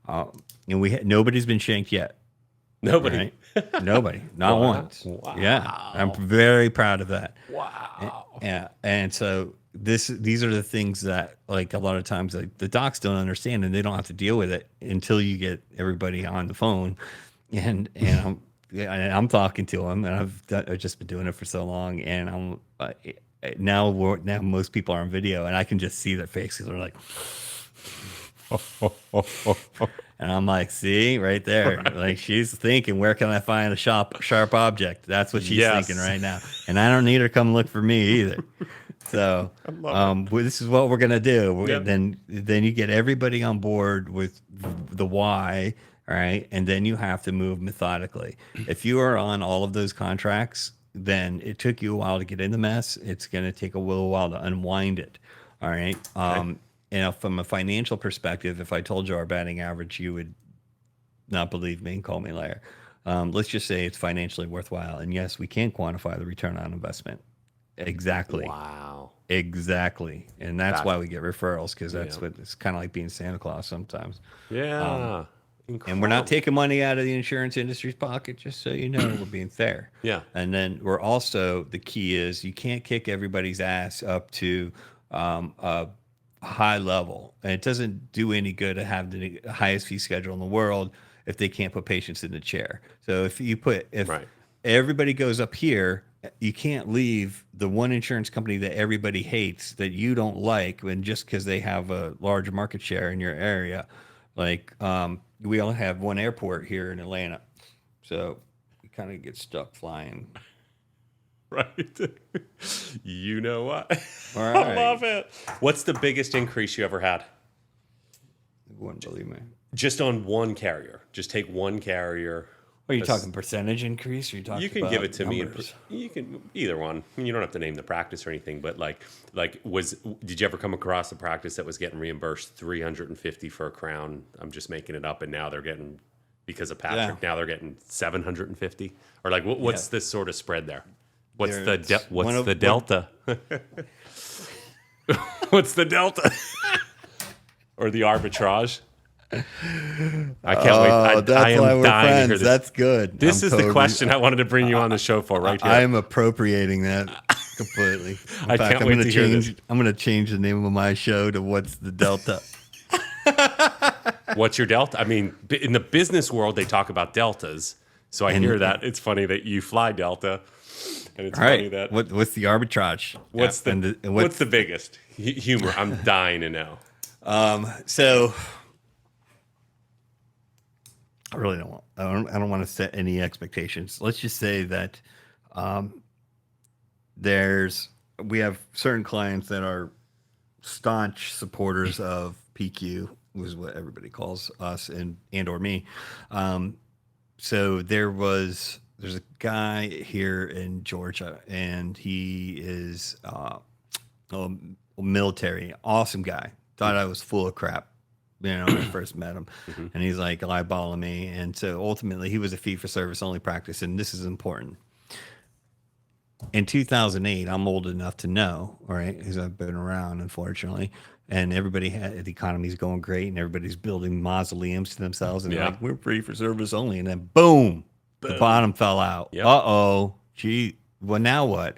and nobody's been shanked yet. Nobody. Right? Nobody. Not once. Wow. Yeah. I'm very proud of that. Wow. Yeah. And so these are the things that like a lot of times the docs don't understand and they don't have to deal with it until you get everybody on the phone and I'm talking to them, and I've just been doing it for so long, and now most people are on video, and I can just see their faces. They're like, and I'm like, see right there, right. Like she's thinking, where can I find a sharp object? That's what she's thinking right now, and I don't need her to come look for me either. So this is what we're gonna do. Yep. Then you get everybody on board with the why. All right. And then you have to move methodically. If you are on all of those contracts, then it took you a while to get in the mess. It's going to take a little while to unwind it. All right. And from a financial perspective, if I told you our batting average, you would not believe me and call me a liar. Let's just say it's financially worthwhile. And yes, we can quantify the return on investment. Exactly. Wow. Exactly. And that's why we get referrals, because that's what it's kind of like being Santa Claus sometimes. Yeah. Incredible. And we're not taking money out of the insurance industry's pocket, just so you know, we're being fair. Yeah. And then we're also, the key is you can't kick everybody's ass up to a high level. And it doesn't do any good to have the highest fee schedule in the world if they can't put patients in the chair. So if everybody goes up here, you can't leave the one insurance company that everybody hates that you don't like when just because they have a large market share in your area. Like, we only have one airport here in Atlanta, so you kind of get stuck flying. Right. You know what? All right. I love it. What's the biggest increase you ever had? You wouldn't believe me. Just on one carrier. Just take one carrier. Are you talking percentage increase? Or are you talking You can about give it to numbers? me. You can either one. You don't have to name the practice or anything. But did you ever come across a practice that was getting reimbursed $350 for a crown? I'm just making it up, and now they're getting, because of Patrick, now they're getting $750. Or like, what's the sort of spread there? What's the delta? What's the delta? Or the arbitrage? I can't wait. That's I am why we're dying to hear friends. this. That's good. This is the question I wanted to bring you on the show for right here. I'm appropriating that completely. In I fact, can't wait to hear this. I'm going to change the name of my show to "What's the Delta." What's your delta? I mean, in the business world, they talk about deltas. So I hear that. It's funny that you fly Delta. And it's funny that. What's the arbitrage? What's the biggest? Humor. I'm dying to know. So I really I don't want to set any expectations. Let's just say that we have certain clients that are staunch supporters of PQ, was what everybody calls us and or me. So there's a guy here in Georgia, and he is military, awesome guy. Thought I was full of crap, when I first met him. And he's like eyeballing me. And so ultimately he was a fee for service only practice. And this is important. In 2008, I'm old enough to know, all right, because I've been around, unfortunately. And the economy's going great, and everybody's building mausoleums to themselves. And they're like, we're free for service only. And then boom, the bottom fell out. Yep. Uh-oh. Gee, well, now what?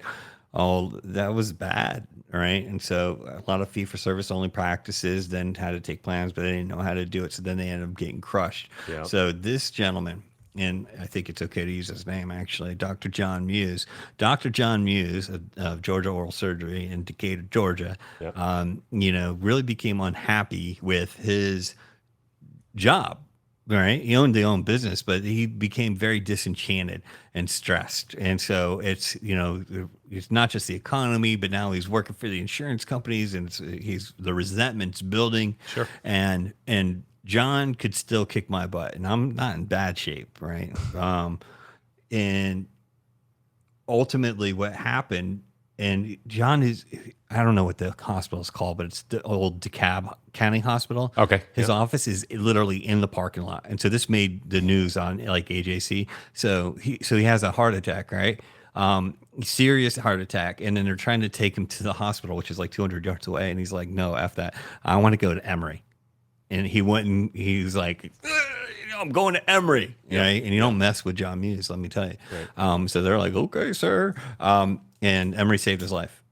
Oh, that was bad. All right. And so a lot of fee for service only practices then had to take plans, but they didn't know how to do it. So then they ended up getting crushed. Yep. So this gentleman, and I think it's okay to use his name actually, Dr. John Muse. Dr. John Muse of Georgia Oral Surgery in Decatur, Georgia, Yep. Really became unhappy with his job. Right. He owned his own business, but he became very disenchanted and stressed. And so it's not just the economy, but now he's working for the insurance companies, and the resentment's building. Sure. And John could still kick my butt, and I'm not in bad shape. Right. And ultimately what happened, and John I don't know what the hospital is called, but it's the old DeKalb County Hospital. Okay. His office is literally in the parking lot. And so this made the news on like AJC. So he has a heart attack, right? Serious heart attack. And then they're trying to take him to the hospital, which is like 200 yards away. And he's like, no, F that. I want to go to Emory. And he went and he was like, I'm going to Emory, right? And you don't mess with John Muse, let me tell you. Right. So they're like, okay, sir. And Emory saved his life,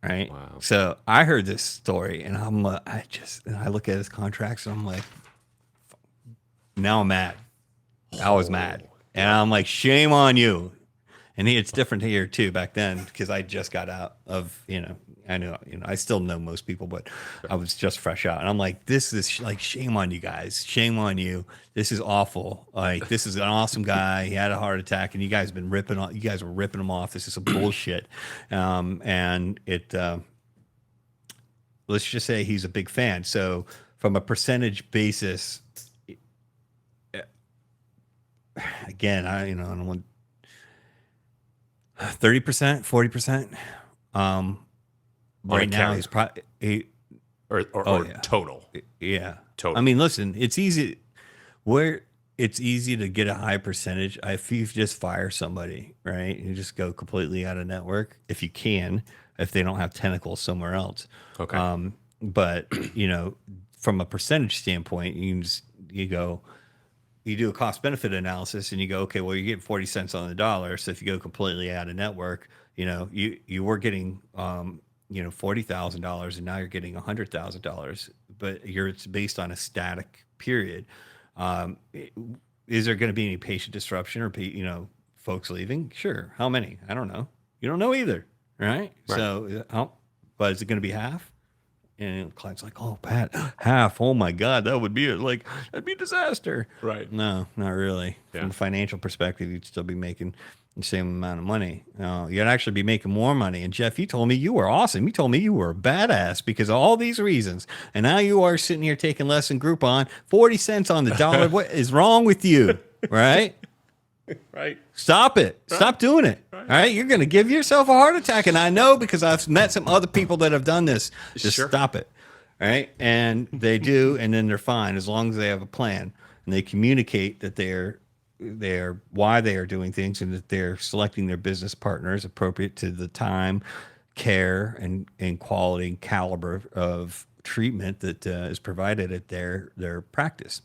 right? Wow. So I heard this story, and I look at his contracts, and I'm like, now I'm mad. I was mad, and I'm like, shame on you. And it's different here too back then, because I just got out of, I know, I still know most people, but I was just fresh out. And I'm like, this is like, shame on you guys. Shame on you. This is awful. Like, this is an awesome guy. He had a heart attack, and you guys were ripping him off. This is some bullshit. And let's just say he's a big fan. So from a percentage basis, again, I don't want 30%, 40%. Right now, he's probably total. Yeah, total. I mean, listen, it's easy to get a high percentage if you just fire somebody, right? You just go completely out of network if you can, if they don't have tentacles somewhere else. Okay. But from a percentage standpoint, you do a cost benefit analysis, and you go, okay, well, you get 40 cents on the dollar. So if you go completely out of network, you were getting $40,000, and now you're getting $100,000, but it's based on a static period. Is there going to be any patient disruption or folks leaving? Sure. How many? I don't know. You don't know either, right? So, but is it going to be half? And the client's like, oh, Pat, half. Oh my God, that'd be a disaster. Right. No, not really. Yeah. From a financial perspective, you'd still be making, the same amount of money. You'd actually be making more money. And Jeff, you told me you were awesome. You told me you were a badass because of all these reasons. And now you are sitting here taking less than Groupon, 40 cents on the dollar. What is wrong with you? Right? Right. Stop it. Stop doing it. All right. You're going to give yourself a heart attack. And I know because I've met some other people that have done this. Just stop it. All right. And they do. And then they're fine as long as they have a plan and they communicate that they're why they are doing things and that they're selecting their business partners appropriate to the time, care, and quality and caliber of treatment that is provided at their practice.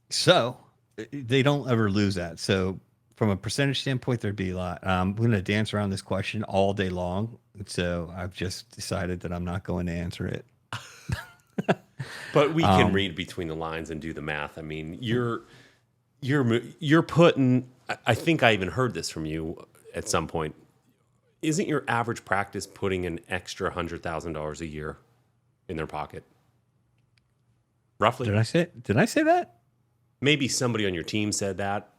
So they don't ever lose that. So from a percentage standpoint, there'd be a lot. I'm going to dance around this question all day long. So I've just decided that I'm not going to answer it. But we can read between the lines and do the math. I mean, you're putting, I think I even heard this from you at some point. Isn't your average practice putting an extra $100,000 a year in their pocket? Roughly. Did I say that? Maybe somebody on your team said that.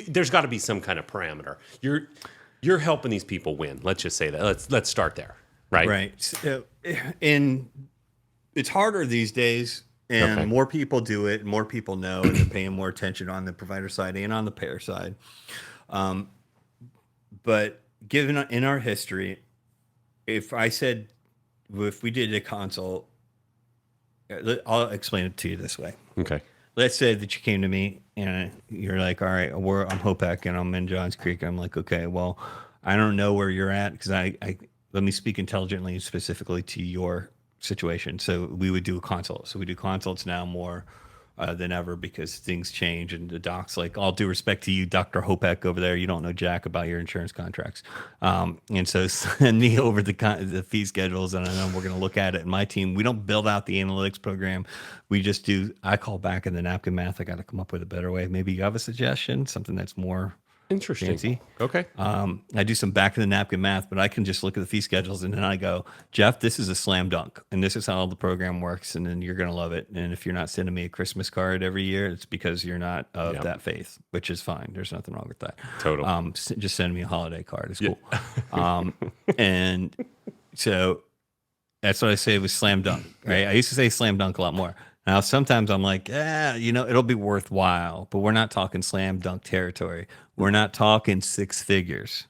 There's got to be some kind of parameter. You're helping these people win. Let's just say that. Let's start there. Right. Right. So, and it's harder these days. And more people do it, more people know, and they're paying more attention on the provider side and on the payer side. But given in our history, if we did a consult, I'll explain it to you this way. Okay. Let's say that you came to me and you're like, all right, I'm Hopek and I'm in Johns Creek. I'm like, okay, well, I don't know where you're at because I let me speak intelligently and specifically to your situation. So we would do a consult. So we do consults now more than ever because things change and the doc's like, all due respect to you, Dr. Hopek over there, you don't know jack about your insurance contracts. And so send me over the fee schedules and I know we're going to look at it. And my team, we don't build out the analytics program. We just I call back in the napkin math. I got to come up with a better way. Maybe you have a suggestion, something that's more interesting. Fancy. Okay. I do some back of the napkin math, but I can just look at the fee schedules and then I go, Jeff, this is a slam dunk, and this is how the program works, and then you're gonna love it. And if you're not sending me a Christmas card every year, it's because you're not of that faith, which is fine. There's nothing wrong with that. Total. Just send me a holiday card. It's cool. And so that's what I say was slam dunk. Right? I used to say slam dunk a lot more. Now, sometimes I'm like, it'll be worthwhile, but we're not talking slam dunk territory. We're not talking six figures.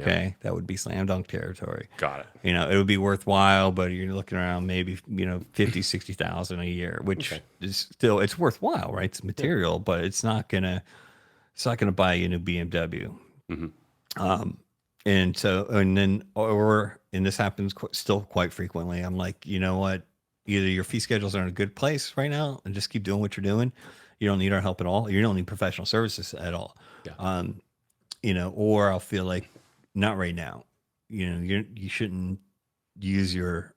Okay. That would be slam dunk territory. Got it. It would be worthwhile, but you're looking around maybe, 50, 60,000 a year, which is still, it's worthwhile, right? It's material, but it's not going to buy you a new BMW. Mm-hmm. And this happens still quite frequently. I'm like, you know what? Either your fee schedules are in a good place right now and just keep doing what you're doing. You don't need our help at all. You don't need professional services at all. Yeah. Or I'll feel like not right now. You shouldn't use your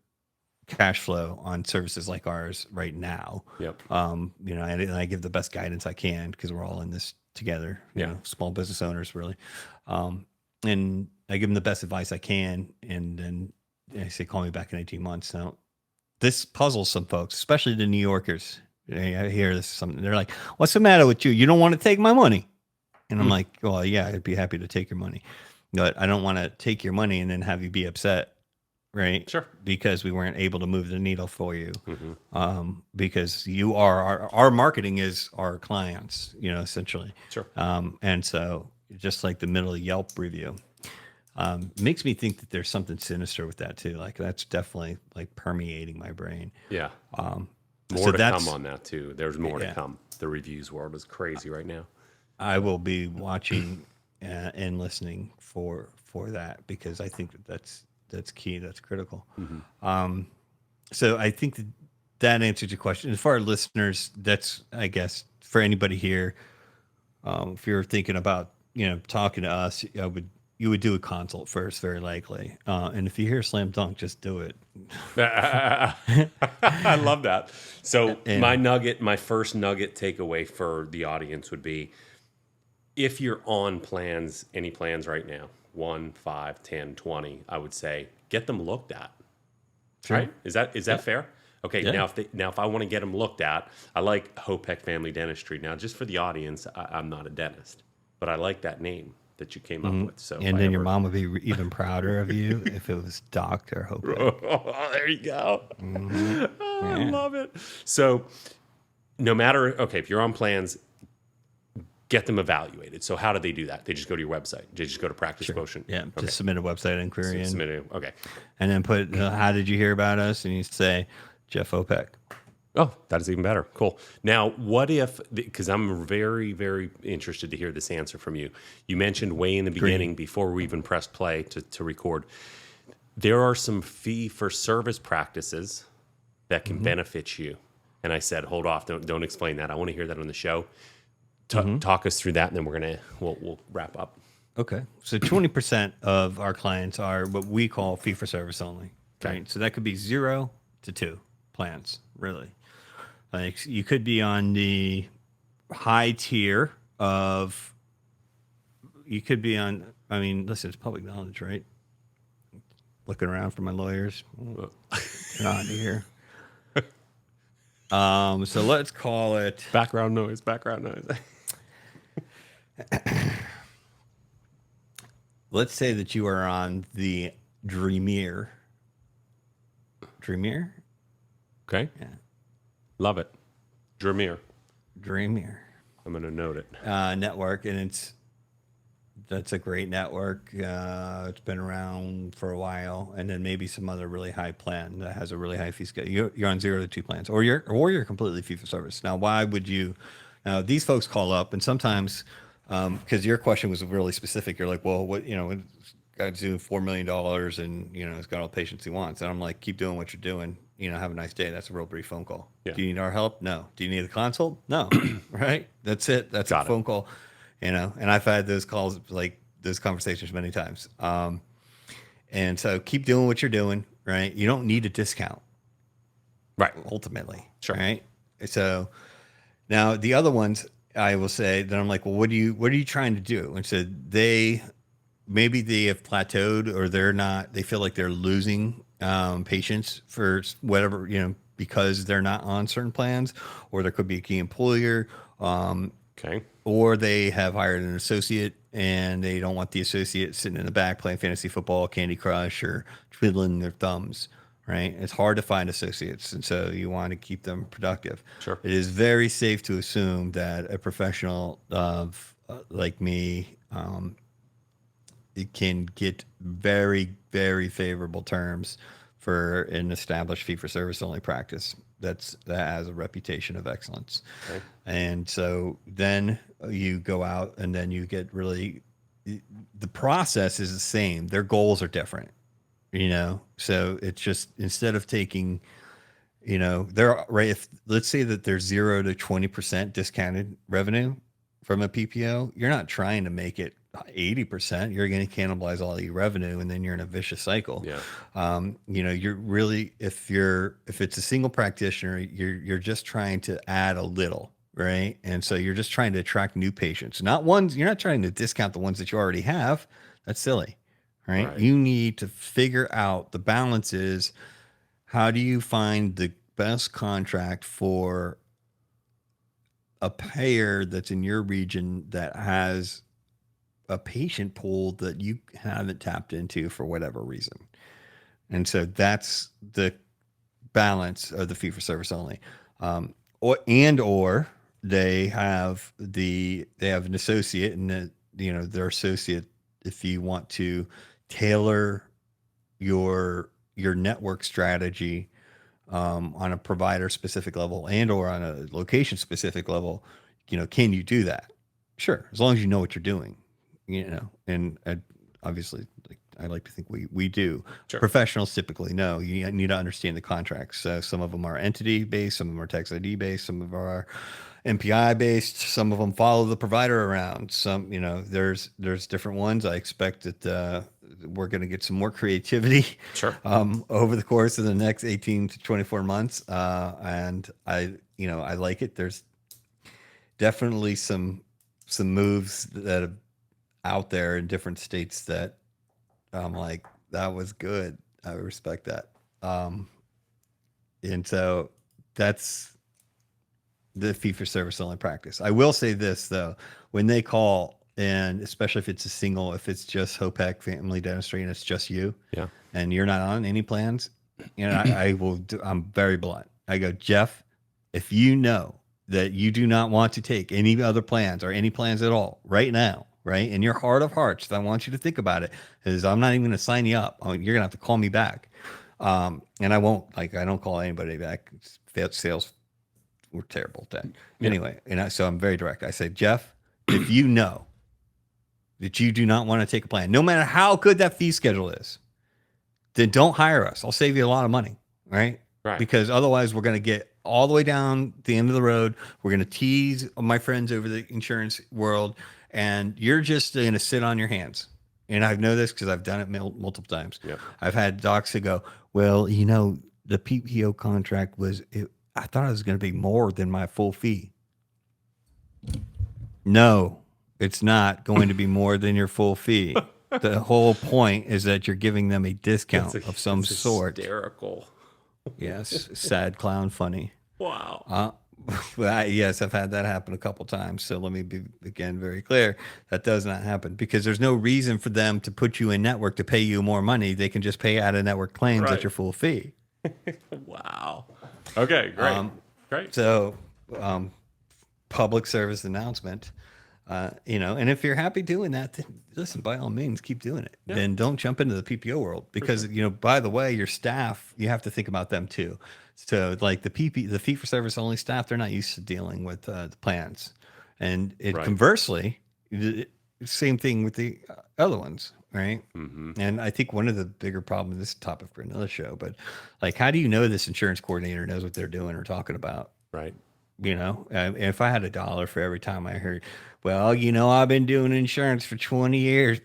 cash flow on services like ours right now. Yep. And I give the best guidance I can because we're all in this together. Small business owners really. And I give them the best advice I can. And then I say, call me back in 18 months. Now, this puzzles some folks, especially the New Yorkers. I hear this something. They're like, "What's the matter with you? You don't want to take my money?" And I'm like, "Well, yeah, I'd be happy to take your money, but I don't want to take your money and then have you be upset, right? Sure, because we weren't able to move the needle for you, because you are our marketing is our clients, essentially. Sure, and so just like the middle Yelp review." Makes me think that there's something sinister with that too. Like that's definitely like permeating my brain. Yeah. More to come on that too. There's more to come. The reviews world is crazy right now. I will be watching and listening for that because I think that's key. That's critical. Mm-hmm. So I think that answers your question. As far as listeners, that's, I guess, for anybody here, if you're thinking about, talking to us, you would do a consult first, very likely. And if you hear slam dunk, just do it. I love that. So my first nugget takeaway for the audience would be, if you're on plans, any plans right now, 1, 5, 10, 20, I would say, get them looked at. Sure. Right? Is that fair? Okay. Yeah. Now, if I want to get them looked at, I like Hopek Family Dentistry. Now, just for the audience, I'm not a dentist. but I like that name that you came up with. So if And I then your ever, mom would be even prouder of you if it was Dr. Hope. oh, there you go. I Yeah. love it. So no matter, okay, if you're on plans, get them evaluated. So how do they do that? They just go to your website. They just go to Practice Quotient. Yeah. Okay. Just submit a website inquiry and Submit it. Okay. put, how did you hear about us? And you say, Jeff Opek. Oh, that is even better. Cool. Now, what if, because I'm very, very interested to hear this answer from you. You mentioned way in the beginning, before we even pressed play to record, there are some fee for service practices that can benefit you. And I said, hold off, don't explain that. I want to hear that on the show. Talk us through that, and then we'll wrap up. Okay. So 20% of our clients are what we call fee for service only. Okay. Right. So that could be 0 to 2 plans, really. Like you could be on the high tier of, you could be on, I mean, listen, it's public knowledge, right? Looking around for my lawyers. They're not here. So let's call it Background noise. let's say that you are on the Dreamier. Dreamier? Okay. Yeah. Love it. Dreamier. Dreamier. I'm going to note it. Network, and that's a great network. It's been around for a while, and then maybe some other really high plan that has a really high fee scale. You're on 0 to 2 plans, or you're completely fee for service. Now, why would you? Now, these folks call up, and sometimes because your question was really specific, you're like, well, what guy's doing $4 million, and he's got all the patients he wants, and I'm like, keep doing what you're doing. Have a nice day. That's a real brief phone call. Yeah. Do you need our help? No. Do you need a consult? No. Right? That's it. That's a phone call. And I've had those calls, like those conversations many times. And so keep doing what you're doing, right? You don't need a discount. Right. Ultimately. Sure. Right. So now the other ones, I will say that I'm like, well, what are you trying to do? And so maybe they have plateaued, or they feel like they're losing patients for whatever, because they're not on certain plans, or there could be a key employer. Okay. Or they have hired an associate and they don't want the associate sitting in the back playing fantasy football, Candy Crush, or twiddling their thumbs, right? It's hard to find associates, and so you want to keep them productive. Sure. It is very safe to assume that a professional like me it can get very, very favorable terms for an established fee-for-service only practice that has a reputation of excellence. Okay. And so then you go out and then you get really, the process is the same. Their goals are different, so it's just, instead of taking, they're right. If let's say that there's 0 to 20% discounted revenue from a PPO, you're not trying to make it 80%. You're going to cannibalize all your revenue, and then you're in a vicious cycle. Yeah. You're really, if it's a single practitioner, you're just trying to add a little, right? And so you're just trying to attract new patients, you're not trying to discount the ones that you already have. That's silly, right? You need to figure out the balance is, how do you find the best contract for a payer that's in your region that has a patient pool that you haven't tapped into for whatever reason. And so that's the balance of the fee for service only. Or they have an associate, and their associate, if you want to tailor your network strategy on a provider specific level and or on a location specific level, can you do that? Sure, as long as you know what you're doing. And obviously, I like to think we do. Sure. Professionals typically know. You need to understand the contracts. So some of them are entity based, some of them are tax ID based, some of them are MPI based, some of them follow the provider around. Some, there's different ones. I expect that we're going to get some more creativity Sure. Over the course of the next 18 to 24 months. And I like it. There's definitely some moves that have out there in different states that I'm like, that was good. I respect that. And so that's the fee for service only practice. I will say this though, when they call, and especially if it's a single, if it's just Hopek Family Dentistry and it's just you, Yeah. and you're not on any plans, I will. I'm very blunt. I go, Jeff, if you know that you do not want to take any other plans or any plans at all right now, right in your heart of hearts, I want you to think about it. Is I'm not even going to sign you up. You're gonna have to call me back, and I won't. I don't call anybody back. Sales were terrible at that. Yeah. Anyway, so I'm very direct. I say, Jeff, if you know that you do not want to take a plan, no matter how good that fee schedule is, then don't hire us. I'll save you a lot of money, right? Right. Because otherwise we're going to get all the way down the end of the road. We're going to tease my friends over the insurance world, and you're just going to sit on your hands. And I know this because I've done it multiple times. Yep. I've had docs that go, well, the PPO contract I thought it was going to be more than my full fee. No, it's not going to be more than your full fee. The whole point is that you're giving them a discount of some sort. Hysterical. Yes, sad clown funny. Wow. Yes, I've had that happen a couple times. So let me be again very clear. That does not happen because there's no reason for them to put you in network to pay you more money. They can just pay out of network claims at your full fee. Wow. Okay, great. Great. So, public service announcement. And if you're happy doing that, then listen, by all means, keep doing it. Yeah. Then don't jump into the PPO world because, by the way, your staff, you have to think about them too. So like the fee for service only staff, they're not used to dealing with the plans. And conversely, same thing with the other ones, right? Mm-hmm. And I think one of the bigger problems, this is a topic for another show, but like, how do you know this insurance coordinator knows what they're doing or talking about? Right. If I had $1 for every time I heard, well, I've been doing insurance for 20 years.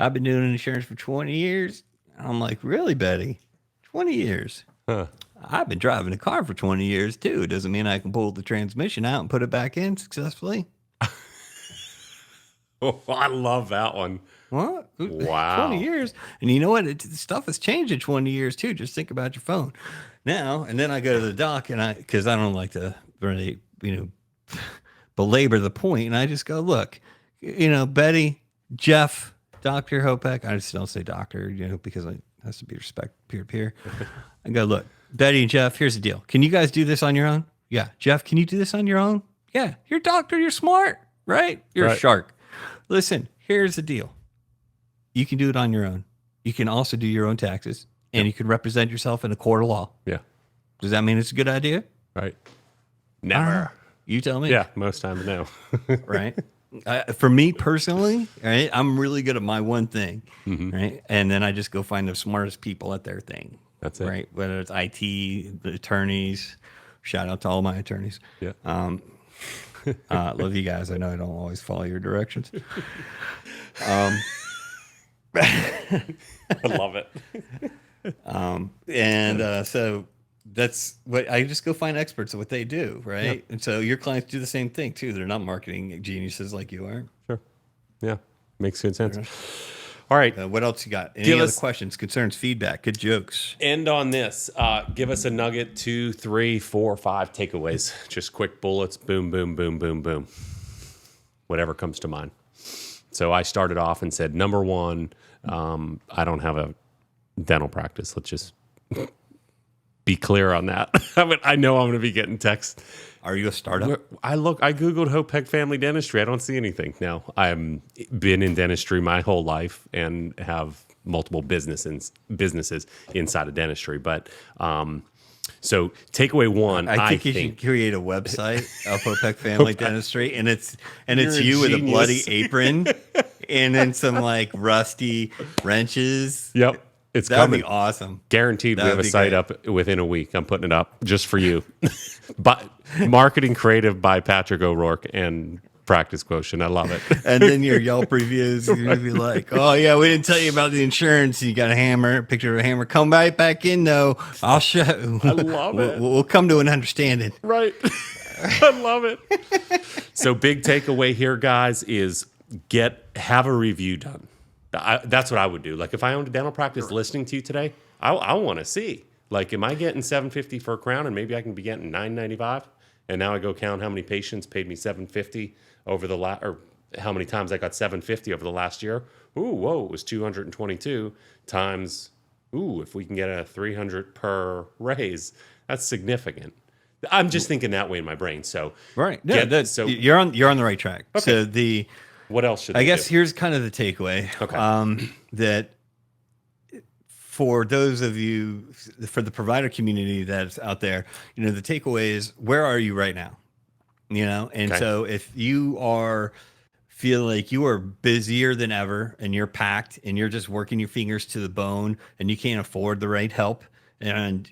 I've been doing insurance for 20 years. I'm like, really, Betty? 20 years? Huh. I've been driving a car for 20 years too. Doesn't mean I can pull the transmission out and put it back in successfully. Oh, I love that one. What? Wow. 20 years. And you know what? Stuff has changed in 20 years too. Just think about your phone now. And then I go to the doc because I don't like to really, belabor the point. And I just go, look, Betty, Jeff, Dr. Hopek. I just don't say doctor, because it has to be respect peer to peer. I go, look, Betty and Jeff, here's the deal. Can you guys do this on your own? Yeah. Jeff, can you do this on your own? Yeah. You're a doctor. You're smart, right? You're a shark. Listen, here's the deal. You can do it on your own. You can also do your own taxes, and you can represent yourself in a court of law. Yeah. Does that mean it's a good idea? Right. Never. You tell me. Yeah, most times no. Right. For me personally, right, I'm really good at my one thing, right? And then I just go find the smartest people at their thing. That's it. Right. Whether it's IT, the attorneys, shout out to all my attorneys. Yeah. Love you guys. I know I don't always follow your directions. I love it. So that's what I just go find experts at what they do, right? Yep. And so your clients do the same thing too. They're not marketing geniuses like you are. Sure. Yeah. Makes good sense. All right. What else you got? Any other questions, concerns, feedback, good jokes? End on this. Give us a nugget, 2, 3, 4, 5 takeaways. Just quick bullets. Boom, boom, boom, boom, boom. Whatever comes to mind. So I started off and said, number one, I don't have a dental practice. Let's just be clear on that. I know I'm going to be getting texts. Are you a startup? I Googled Hopek Family Dentistry. I don't see anything. No, I've been in dentistry my whole life and have multiple businesses inside of dentistry. But so takeaway one, I think you should create a website of Hopek Family Dentistry, and it's you with a bloody apron and then some like rusty wrenches. Yep. It's That'd coming. Be awesome. Guaranteed. We have a site up within a week. I'm putting it up just for you. But Marketing Creative by Patrick O'Rourke and Practice Quotient. I love it. And then your Yelp reviews, you're going to be like, oh, yeah, we didn't tell you about the insurance. You got a hammer, picture of a hammer. Come right back in, though. I'll show. I love it. We'll come to an understanding. Right. I love it. So big takeaway here, guys, is have a review done. That's what I would do. Like if I owned a dental practice listening to you today, I want to see, like, am I getting $750 for a crown and maybe I can be getting $995? And now I go count how many patients paid me $750 over the how many times I got 750 over the last year. Ooh, whoa, it was 222 times. Ooh, if we can get a 300 per raise, that's significant. I'm just thinking that way in my brain. So Right. Yeah, so you're on the right track. okay. So What else should I they guess do? here's kind of the takeaway. Okay. That for those of you, for the provider community that's out there, the takeaway is, where are you right now? And Okay. so if you feel like you are busier than ever and you're packed and you're just working your fingers to the bone and you can't afford the right help, and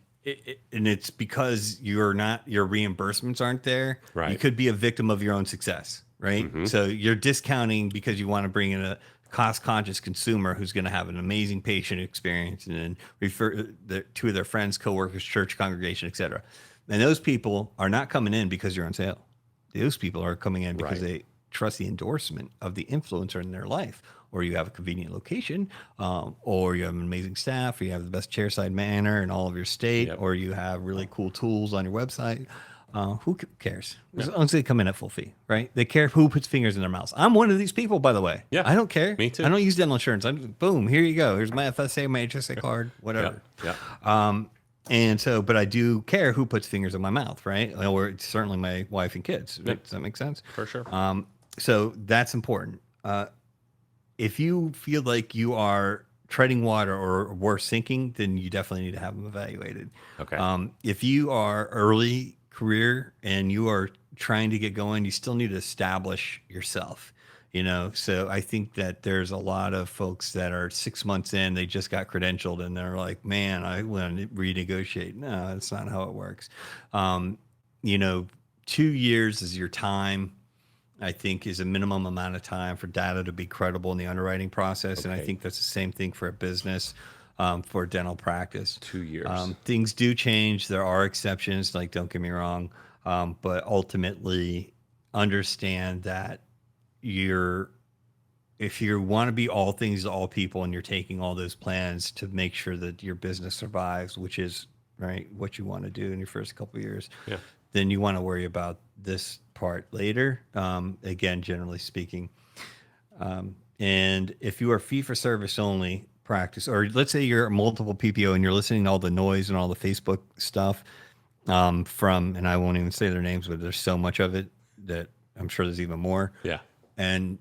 it's because your reimbursements aren't there, Right. you could be a victim of your own success, right? Mm-hmm. So you're discounting because you want to bring in a cost conscious consumer who's going to have an amazing patient experience and then refer two of their friends, coworkers, church congregation, etc. And those people are not coming in because you're on sale. Those people are coming in because Right. they trust the endorsement of the influencer in their life, or you have a convenient location, or you have an amazing staff, or you have the best chairside manner in all of your state, Yep. or you have really cool tools on your website. Who cares? As long as they come in at full fee, right? They care who puts fingers in their mouths. I'm one of these people, by the way. Yeah. I don't care. Me too. I don't use dental insurance. Boom, here you go. Here's my FSA, my HSA card, whatever. Yeah. And so, but I do care who puts fingers in my mouth, right? Or it's certainly my wife and kids. Right? Yep. Does that make sense? For sure. So that's important. If you feel like you are treading water or worse, sinking, then you definitely need to have them evaluated. Okay. If you are early career and you are trying to get going, you still need to establish yourself. So I think that there's a lot of folks that are 6 months in, they just got credentialed and they're like, man, I want to renegotiate. No, that's not how it works. 2 years is your time, I think, is a minimum amount of time for data to be credible in the underwriting process. And I Okay. think that's the same thing for a business, for a dental practice. 2 years. Things do change. There are exceptions, like, don't get me wrong. But ultimately understand that if you want to be all things to all people and you're taking all those plans to make sure that your business survives, which is right what you want to do in your first couple of years, Yeah. then you want to worry about this part later. Again, generally speaking. And if you are fee for service only practice, or let's say you're a multiple PPO and you're listening to all the noise and all the Facebook stuff, and I won't even say their names, but there's so much of it that I'm sure there's even more. Yeah. And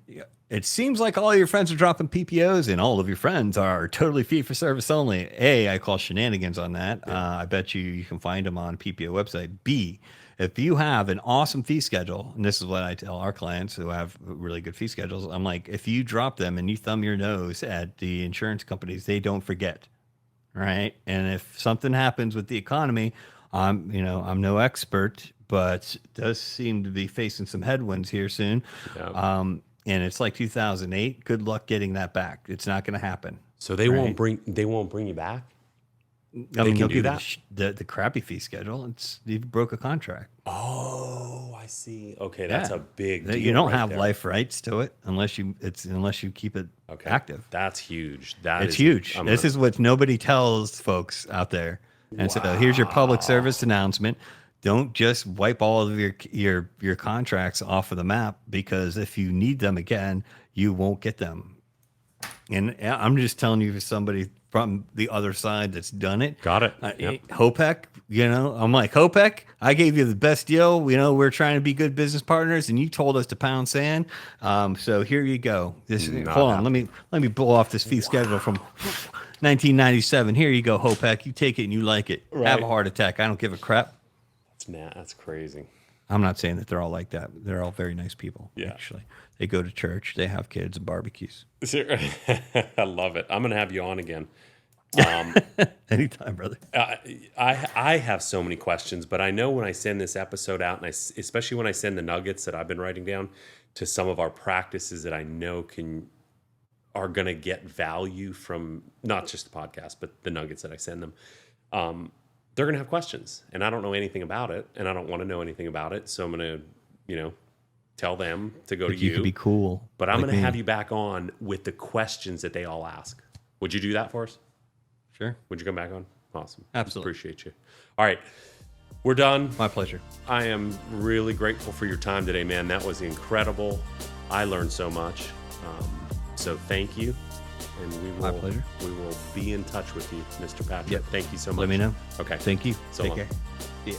it seems like all your friends are dropping PPOs and all of your friends are totally fee for service only. A, I call shenanigans on that. Yeah. I bet you can find them on PPO website. B, if you have an awesome fee schedule, and this is what I tell our clients who have really good fee schedules, I'm like, if you drop them and you thumb your nose at the insurance companies, they don't forget, right? And if something happens with the economy, I'm no expert, but does seem to be facing some headwinds here soon. Yeah. And it's like 2008. Good luck getting that back. It's not going to happen. So they Right. won't bring you back? I mean, can they'll do give that? you the crappy fee schedule. You broke a contract. Oh, I see. Okay, that's Yeah. a big deal. You don't right have there. life rights to it unless you keep it Okay. active. That's huge. It's huge. This is what nobody tells folks out there. And so here's your public service announcement. Don't just wipe all of your contracts off of the map, because if you need them again, you won't get them. And I'm just telling you, for somebody from the other side that's done it. Got it. Yep. Hopec, I'm like, Hopec, I gave you the best deal. We're trying to be good business partners, and you told us to pound sand. So here you go. Hold on, let me blow off this fee schedule from 1997. Here you go, Hopec. You take it and you like it. Right. Have a heart attack. I don't give a crap. That's crazy. I'm not saying that they're all like that. They're all very nice people. Yeah. Actually, they go to church. They have kids and barbecues. I love it. I'm going to have you on again. Anytime, brother. I have so many questions, but I know when I send this episode out, and especially when I send the nuggets that I've been writing down to some of our practices that I know are going to get value from not just the podcast, but the nuggets that I send them. They're going to have questions, and I don't know anything about it, and I don't want to know anything about it. So I'm going to, tell them to go to you. You could be cool. But I'm like going to me. have you back on with the questions that they all ask. Would you do that for us? Sure. Would you come back on? Awesome. Absolutely. Appreciate you. All right. We're done. My pleasure. I am really grateful for your time today, man. That was incredible. I learned so much. So thank you. And My pleasure. We will be in touch with you, Mr. Patrick. Yep. Thank you so much. Let me know. Okay. Thank you. So Take long. care. Yeah.